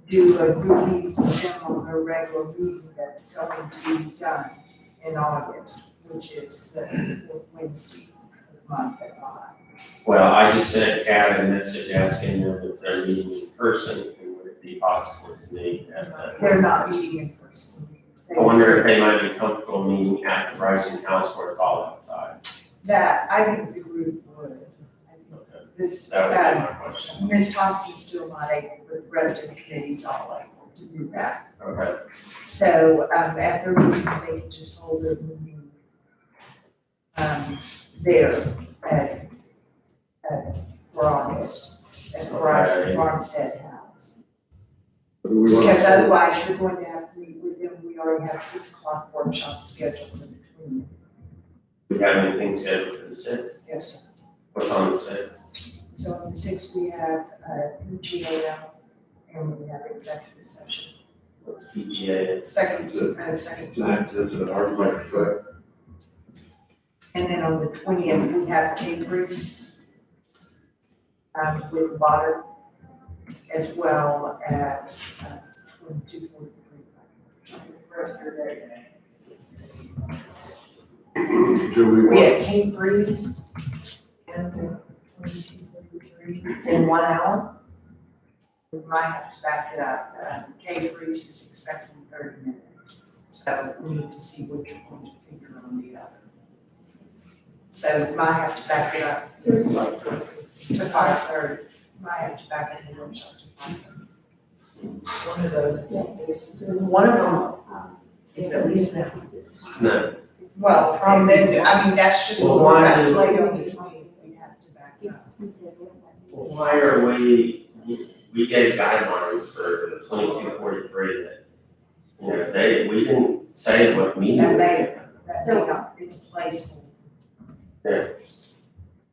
do a group meeting with them on their regular meeting that's going to be done in August, which is the fourth Wednesday of the month at 5. Well, I just sent Kat a message asking them if they're meeting in person, and would it be possible to meet at that? They're not meeting in person. I wonder if they might be comfortable meeting at the Bryson House where it's all outside. That, I think the group would. I think Okay. This, That would be my question. Ms. Thompson's still not able, but the rest of the committee's all able to do that. Okay. So, at their meeting, they can just hold their meeting, there for August, at Okay. Farmstead House. But do we want Because to, otherwise, you're going to have to meet with them, we already have 6 o'clock workshop scheduled for the 20th. Do we have anything scheduled for the 6th? Yes, sir. What's on the 6th? So on the 6th, we have, PGAL, and we have executive session. What's PGA? Second, it's an argument, but and then on the 20th, we have Cambridge, with water, as well as, 2243. do we We want, have Cape Breeze And then 2243. in 1 hour. We might have to back it up. Cambridge is expecting 30 minutes, so we need to see what you're going to figure on the other. So we might have to back it up to 5:30. Might have to back it in the workshop to 5:30. One of those is. One of them is at least an hour. No. Well, and then, I mean, that's just Well, what we're why best do- later on the 20th, we have to back it up. Why are we gave guidelines for the 2243 that, you know, we didn't say what meeting. That we may, had. that may not, it's a placeholder. Yeah.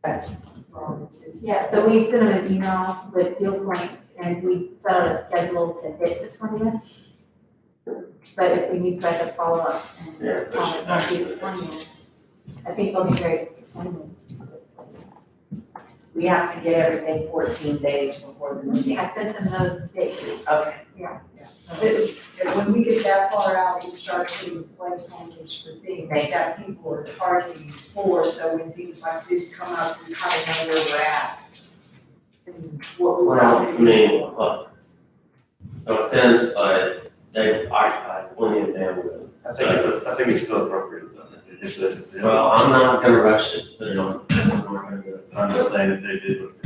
That's wrong, it's. Yeah, so we sent them an email with deal points and we set out a schedule to hit the 20th. But if we need to like a follow-up and Yeah, push it back on to the the 20th, I think they'll be great for the 20th. We have to get everything 14 days before the meeting. I sent them those dates. Okay. When we get that far out, we start putting placeholders for things that people are targeting for, so when things like this come up, we kind of know where we're at. And what we're. Well, I mean, look, no offense, but they occupied plenty of bandwidth. I think it's still appropriate though. Well, I'm not gonna rush it, put it on. I'm not gonna do it. I'm just saying that they did what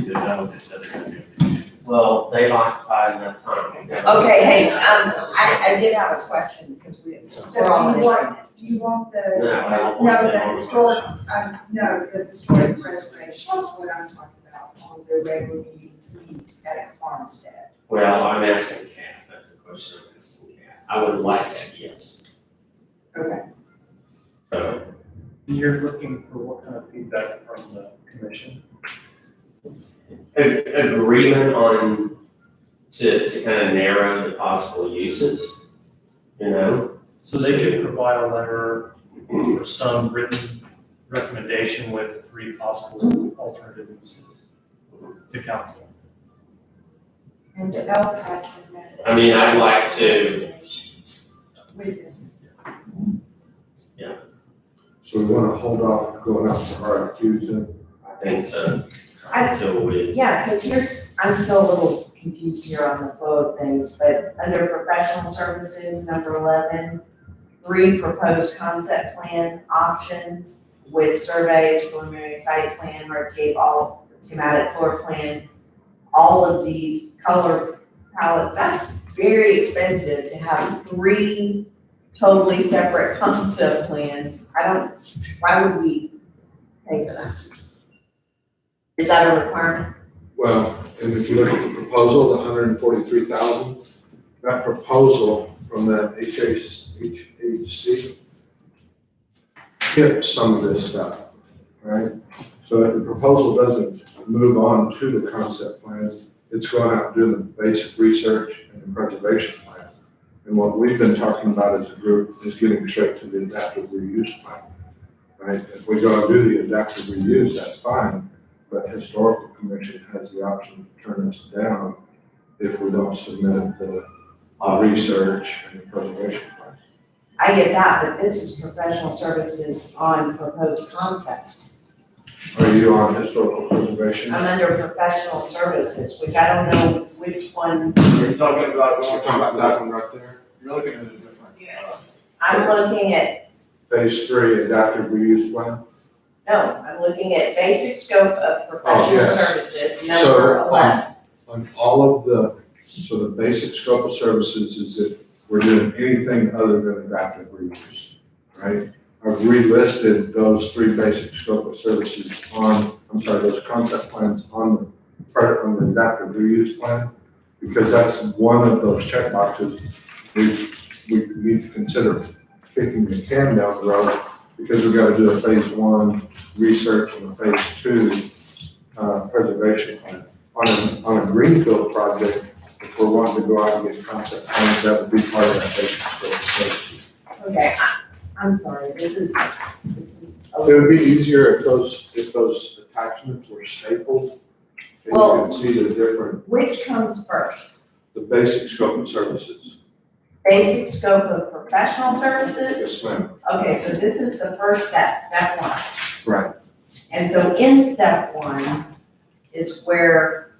they said they're gonna do. Well, they've occupied enough time. Okay, hey, I did have a question because we're So all do in you agreement. want, do you want the? No, I don't want No, that the on historic, no, the historic preservation is what I'm talking about, on the regular meeting to meet at Farmstead. Well, I'm asking Kat, that's the question I'm asking Kat. I would like that, yes. Okay. So, You're looking for what kind of feedback from the commission? agreement on, to kind of narrow the possible uses, you know? So they could provide a letter or some written recommendation with 3 possible alternative uses to council. And to LPAC and that. I mean, I'd like to- With them. so we want to hold off going out for RFQs and I think so. I- Until we, Yeah, because I'm still a little confused here on the flow of things, but under professional services, number 11, 3 proposed concept plan options with surveys, preliminary site plan, RTF, all schematic floor plan, all of these color palettes, that's very expensive to have 3 totally separate concept plans. Why would we pay for that? Is that a requirement? well, and if you look at the proposal, the 143,000, that proposal from the HHC hit some of this stuff, right? So the proposal doesn't move on to the concept plan, it's going out and doing the basic research and the preservation plan. And what we've been talking about as a group is getting straight to the adaptive reuse plan, right? If we go and do the adaptive reuse, that's fine, but historical commission has the option to turn us down if we don't submit the research and the preservation plan. I get that, but this is professional services on proposed concepts. Are you on historical preservation? I'm under professional services, which I don't know which one. Are you talking about We're talking about that one right there. You're looking at a different. Yes. I'm looking at, Phase 3 adaptive reuse plan. no, I'm looking at basic scope of professional yes. services, number 11. On all of so the basic scope of services is if we're doing anything other than adaptive reuse, right? I've relisted those 3 basic scope of services those concept plans on the adaptive reuse plan, because that's one of those check boxes we need to consider kicking the can down the road, because we've got to do a phase 1 research and a phase 2 preservation plan. On a greenfield project, if we're wanting to go out and get concept plans, that would be part of that basic scope of services. Okay, I'm sorry, this is a It would be easier if those attachments were stapled, and you Well- can see the different, which comes first? the basic scope of services. Basic scope of professional services? Yes, ma'am. Okay, so this is the first step, step 1. Right. And so in step 1 is where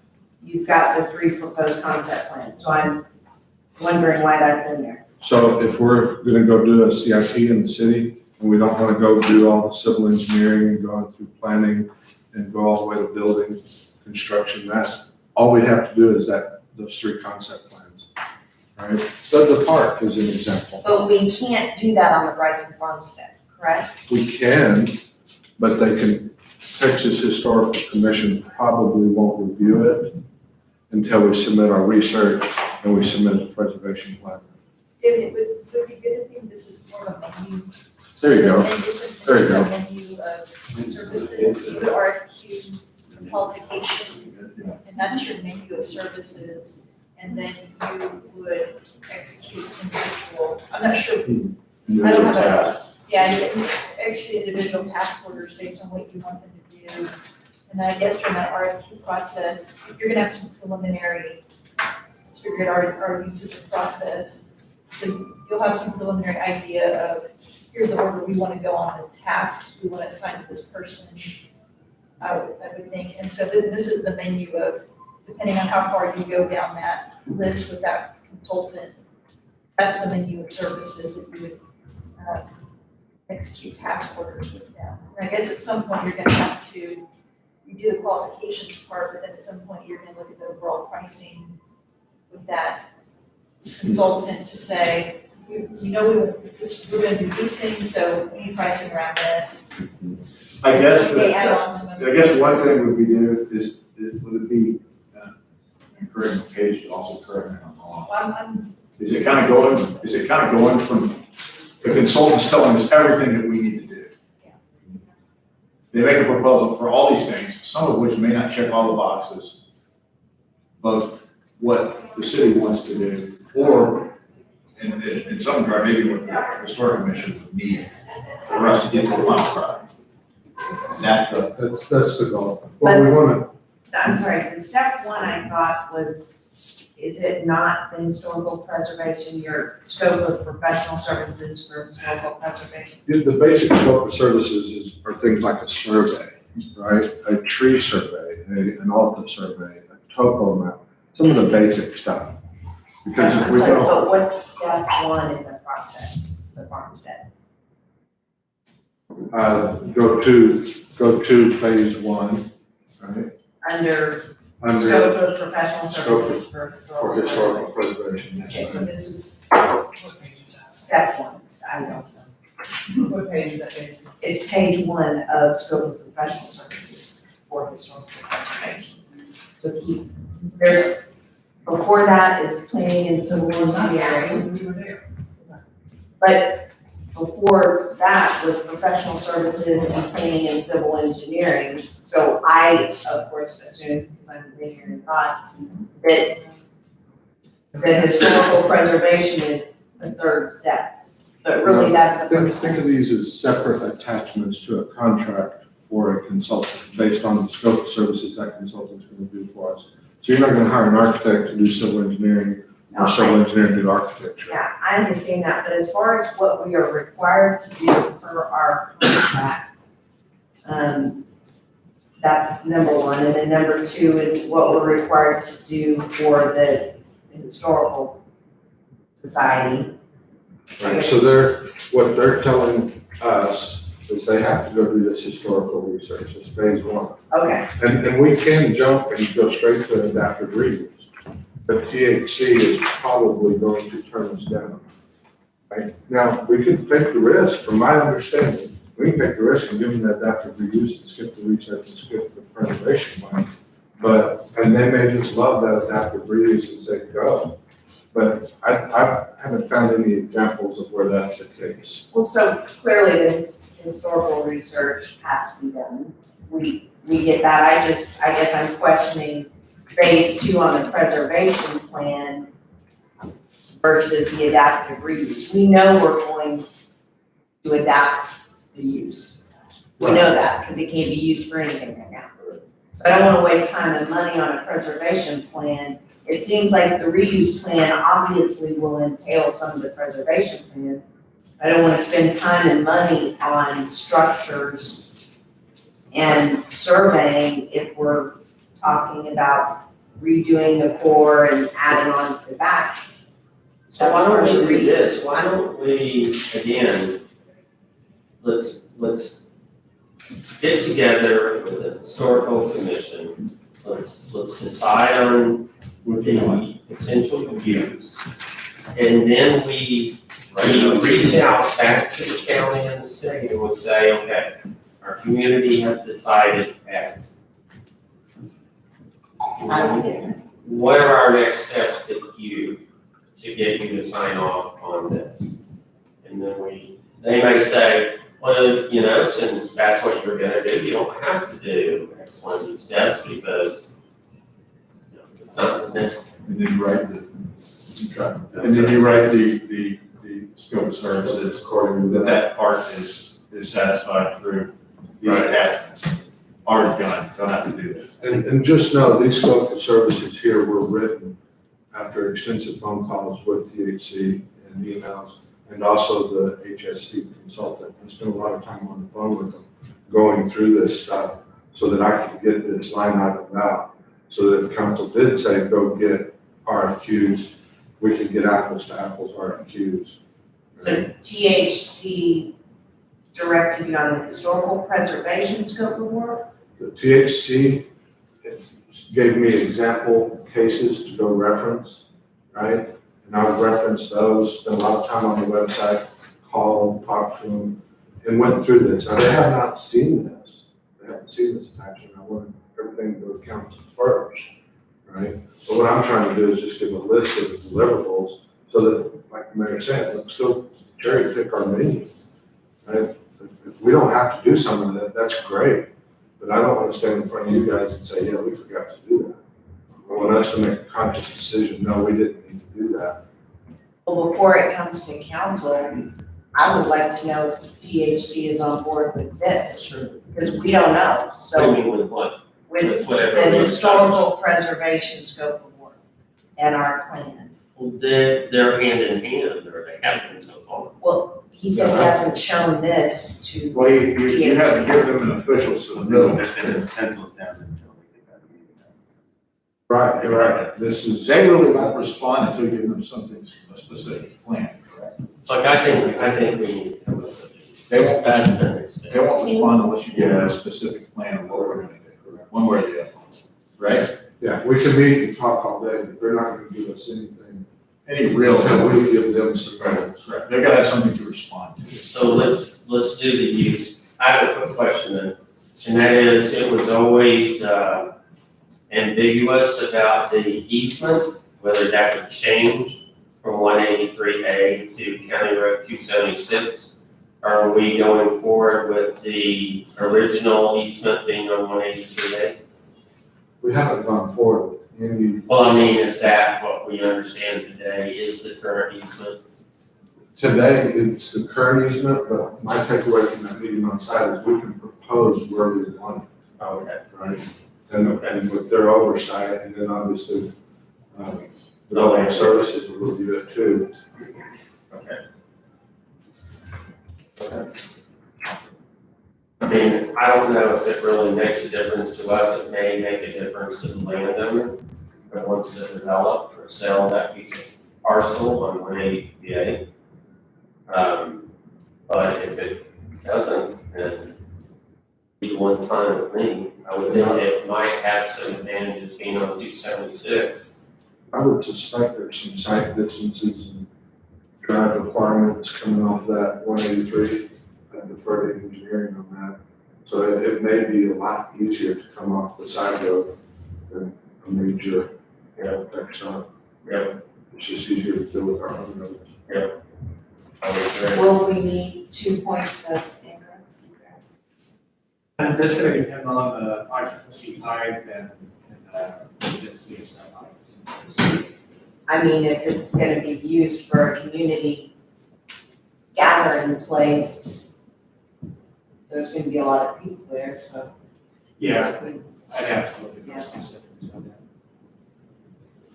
you've got the 3 proposed concept plans. So I'm wondering why that's in there. So if we're gonna go do a CIP in the city, and we don't wanna go do all the civil engineering and going through planning and go all the way to building, construction, all we have to do is those 3 concept plans, right? So the park is an example. But we can't do that on the Bryson Farmstead, correct? We can, but Texas Historical Commission probably won't review it until we submit our research and we submit the preservation plan. David, it would be good if this is more of a menu. There you go. It's There you a go. menu of services, you would RFQ qualifications, and that's your menu of services. And then you would execute individual, I'm not sure, I don't have you execute individual task orders based on what you want them to do. And then I guess during that RFQ process, you're gonna have some preliminary, let's figure out our usage of process. So you'll have some preliminary idea of, here's the order we wanna go on the tasks, we wanna assign to this person, I would think. And so this is the menu of, depending on how far you go down that list with that consultant, that's the menu of services that you would execute task orders with them. And I guess at some point, you're gonna have to, you do the qualifications part, but then at some point, you're gonna look at the overall pricing with that consultant to say, we know we're gonna do these things, so we need pricing around this. I guess, They add on some of I guess one thing would be do is would it be, correct me, Paige, you also correct me if I'm wrong. I'm Is it kind of going from the consultants telling us everything that we need to do? Yeah. They make a proposal for all these things, some of which may not check all the boxes, both what the city wants to do, or in some regard, maybe what the historic commission would need for us to get to a final product. Is that the, That's the goal. What we wanna, I'm sorry, the step 1 I thought was, is it not the historical preservation, your scope of professional services for historical preservation? the basic scope of services are things like a survey, right? A tree survey, an altar survey, a topo map, some of the basic stuff. Because if we I'm sorry, don't, but what's step 1 in the process, the farmstead? go to phase 1, right? Under Under scope of professional scope services for for historical. historical preservation. Okay, so this is What page is that? step 1, I don't know. What page is that page? It's page 1 of scope of professional services for historical preservation. So before that is planning and civil engineering. We were there. But before that was professional services and planning and civil engineering. So I, of course, assumed, because I'm in here and thought, that historical preservation is the third step. But really, that's the Think, first think step. of these as separate attachments to a contract for a consultant, based on the scope of services that consultant's gonna do for us. So you're not gonna hire an architect to do civil engineering, or civil engineer to do architecture. Yeah, I understand that, but as far as what we are required to do per our contract, that's number one, and then number two is what we're required to do for the historical society. Right, so what they're telling us is they have to go do this historical research, it's phase one. Okay, And we can jump and go straight to adaptive reuse, but THC is probably going to turn us down. Right, now, we could take the risk, from my understanding, we can take the risk and give them the adaptive reuse and skip the research and skip the preservation plan. And they may just love that adaptive reuse and say, go. But I haven't found any examples of where that's the case. well, so clearly the historical research has to be done. We get that, I guess I'm questioning phase two on the preservation plan versus the adaptive reuse. We know we're going to adapt the use. We know that, because it can't be used for anything right now. So I don't wanna waste time and money on a preservation plan. It seems like the reuse plan obviously will entail some of the preservation plan. I don't wanna spend time and money on structures and surveying if we're talking about redoing the core and adding on to the back. So why don't we do this, why don't we, again, let's get together with the historical commission, let's decide on the potential use. And then we reach out back to the county and the city and we'll say, okay, our community has decided X. What are our next steps to get you to sign off on this? And then they may say, well, since that's what you're gonna do, you don't have to do X, Y, Z steps because it's not this. And then you write the scope of services according to that part is satisfied through these attachments. Already done, don't have to do this. And just know, these scope of services here were written after extensive phone calls with THC and emails, and also the HSC consultant. I spent a lot of time on the phone with them, going through this stuff so that I could get this line item out. So that if council did say, go get RFQs, we could get apples to apples RFQs. So THC directed you on the historical preservation scope of work? The THC gave me example cases to go reference, right? And I would reference those, spend a lot of time on the website, call, talk to them, and went through this. Now, they have not seen this. They haven't seen this attachment. I wanted everything to go to council first, right? But what I'm trying to do is just give a list of deliverables so that, like the mayor said, let's go cherry pick our menu, right? If we don't have to do some of that, that's great. But I don't want to stand in front of you guys and say, yeah, we forgot to do that. I want us to make a conscious decision, no, we didn't need to do that. Well, before it comes to council, I would like to know if THC is on board with this. Sure. Because we don't know, What do so you mean with what? with Whatever. the historical preservation scope of work and our plan. Well, they're hand in hand, or they have been so far. Well, he said he hasn't shown this to, Well, you have to give them an official submittal. They're saying his pencils down until we get that meeting. Right, you're right. This is. They really won't respond until you give them something, a specific plan, correct? Like, I think we need to come up with They won't, that's the next they step. won't respond unless you give them a specific plan of what we're gonna do, correct? One way or the other, right? Yeah, we can meet and talk all day, but they're not gonna give us anything. Any real, Until we give them some guidance. correct, they've gotta have something to respond to. So let's do the use. I have a quick question then, and that is, it was always ambiguous about the easement, whether that would change from 183A to County Road 276. Are we going forward with the original easement being on 183A? We haven't gone forward with any, Well, I mean, is that what we understand today is the current easement? today, it's the current easement, but my takeaway from that meeting on site is we can propose where we want it. Okay. Right, and with their oversight, and then obviously, development services will review it too. Okay. I mean, I don't know if it really makes a difference to us. It may make a difference to the landowner that wants to develop or sell that piece of parcel on 180PA. But if it doesn't, then either one's fine with me. I would think it might have some advantages being on 276. I would suspect there's some site distances and drive requirements coming off that 183. I'd defer to engineering on that. So it may be a lot easier to come off the side road than a major, exxon. Yeah. It's just easier to deal with our own roads. I would agree. Will we need 2 points of ingress? And that's gonna depend on the occupancy type and density of stuff occupancy. I mean, if it's gonna be used for a community gathering place, there's gonna be a lot of people there, so. Yeah, I'd have to look at the specifics on that.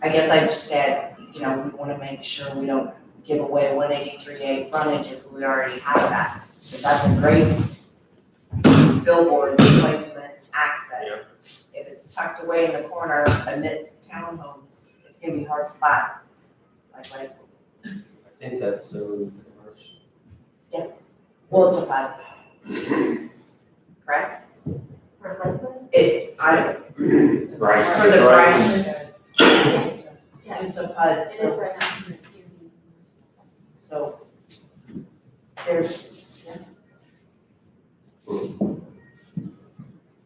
I guess I just said, we wanna make sure we don't give away 183A frontage if we already have that. Because that's a great billboard placement access. If it's tucked away in the corner amidst townhomes, it's gonna be hard to buy. Like, I think that's so commercial. well, it's a PUD. Correct? For Lakewood? Right. For the price. Yeah. It's a PUD, It is so, right now. so there's,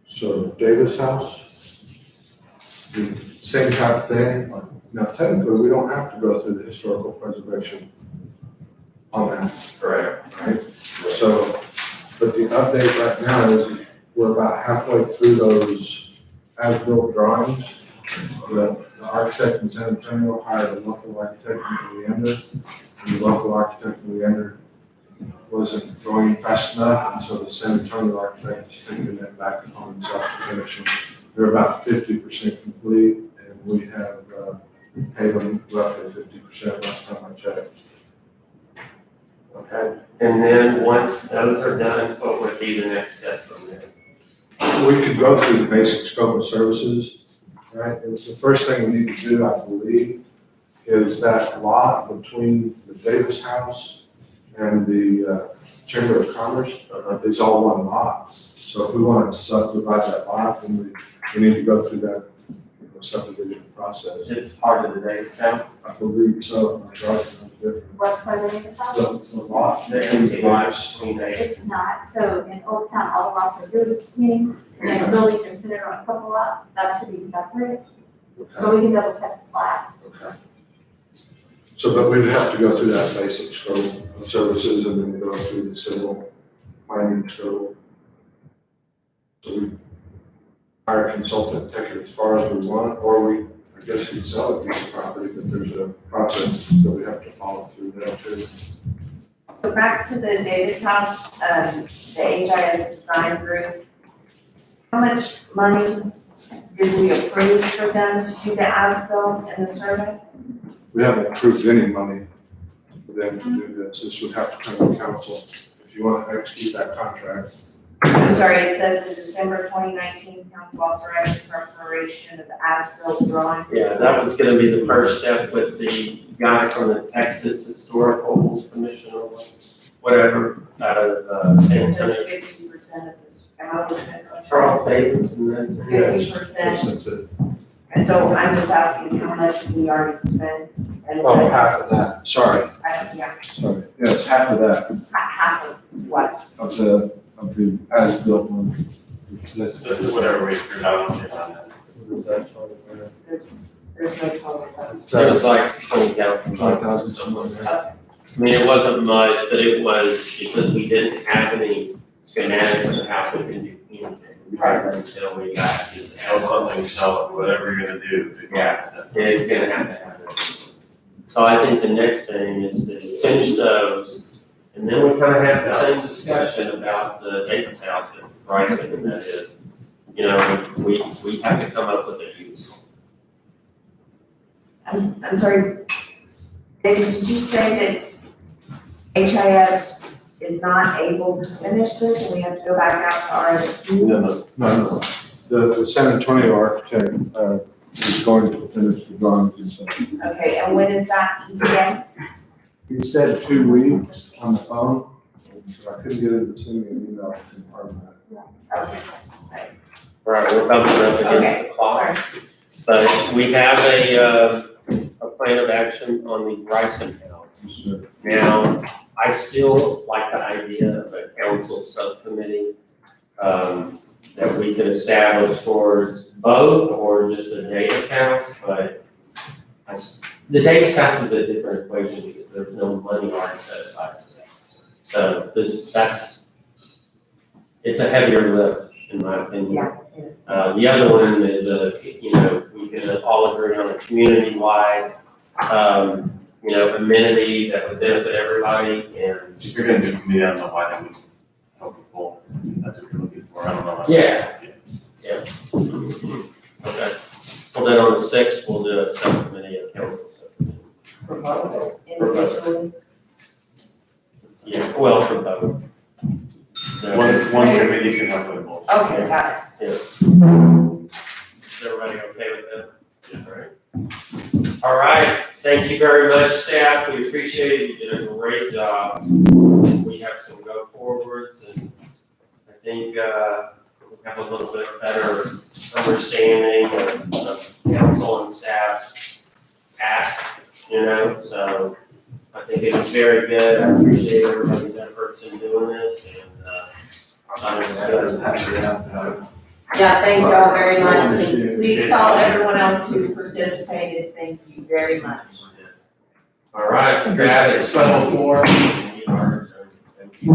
So Davis House, the same type of thing. Now technically, we don't have to go through the historical preservation on that, Correct. right? So, but the update right now is we're about halfway through those as-built drawings. The architect in San Antonio hired a local architect in Leander, and the local architect in Leander wasn't going fast enough, and so the San Antonio architect is taking it back upon himself to finish them. They're about 50% complete, and we have paid them roughly 50% last time I checked. Okay. And then once those are done, what would be the next step from there? We could go through the basic scope of services, right? And the first thing we need to do, I believe, is that lot between the Davis House and the Chamber of Commerce, it's all one lot. So if we want to subdivide that lot, then we need to go through that subdivision process. It's part of the Davis House. I believe so, my drawing is different. What's part of the house? The lot, The divides between Davis. It's not, so in Old Town, all the lots are really skinny, and the buildings are centered on a couple lots, that should be separate, but okay, we can double check the plat. okay. So, but we'd have to go through that basic scope of services and then go through the civil planning scope. So we hire a consultant, take it as far as we want, or we, I guess you'd sell a piece of property, but there's a process that we have to follow through there too. so back to the Davis House, the HIS design group. How much money did we approve for them to do the as-built and the survey? We haven't approved any money for them to do this. This would have to come to council if you want to execute that contract. I'm sorry, it says in December 2019, council authorized preparation of the as-built drawing. Yeah, that was gonna be the first step with the guy from the Texas Historical Commission or whatever, out of, San It says Antonio. 50% of this, am I looking at it? Charles Davis and those. 50%. Since it- And so I'm just asking how much did we already spend? And Oh, half of that, sorry, yeah, sorry, yes, half of that, half of what? of the as-built one. This is whatever we figured out on that. What is that total there? There's no total. So it was like 20,000. 20,000, something like that. I mean, it wasn't much, but it was because we didn't have any schematics of how we can do anything. Right until we got to Sell something, sell it, whatever you're gonna do to go. it's gonna have to happen. So I think the next thing is to finish those, and then we kind of have the same discussion about the Davis house, as the pricing, and that is, you know, we have to come up with a use. I'm sorry, David, did you say that HIS is not able to finish this and we have to go back out to RFQ? No. The San Antonio architect, is going to finish the drawings himself. Okay, and when is that again? He said 2 weeks on the phone, but I couldn't get him to send me an email to confirm that. Okay. Right, we're bumping up against the clock, but we have a plan of action on the Bryson house. Sure. Now, I still like the idea of a council subcommittee, that we could establish towards both or just the Davis house, but the Davis house is a different equation because there's no money already set aside for that. So it's a heavier lift, in my opinion. Yeah. The other one is we can all agree on a community-wide, amenity that would benefit everybody, and If you're gonna do me, I don't know why they would tell people that's what you're looking for, I don't know. Yeah. Okay. Well, then on the 6th, we'll do a subcommittee of council subcommittee. Proposal individually. Yeah, well, for both. One committee can help with both. Okay, got it. Is everybody okay with that? Yeah, all right, thank you very much, staff, we appreciate it, you did a great job. We have some go forwards, and I think, we have a little bit better understanding of council and staff's ask, so I think it was very good, I appreciate everybody's efforts in doing this, and, I thought it was good. Yeah, thank you all very much. And please tell everyone else who participated, thank you very much. All right, Travis, 12:04. Thank you.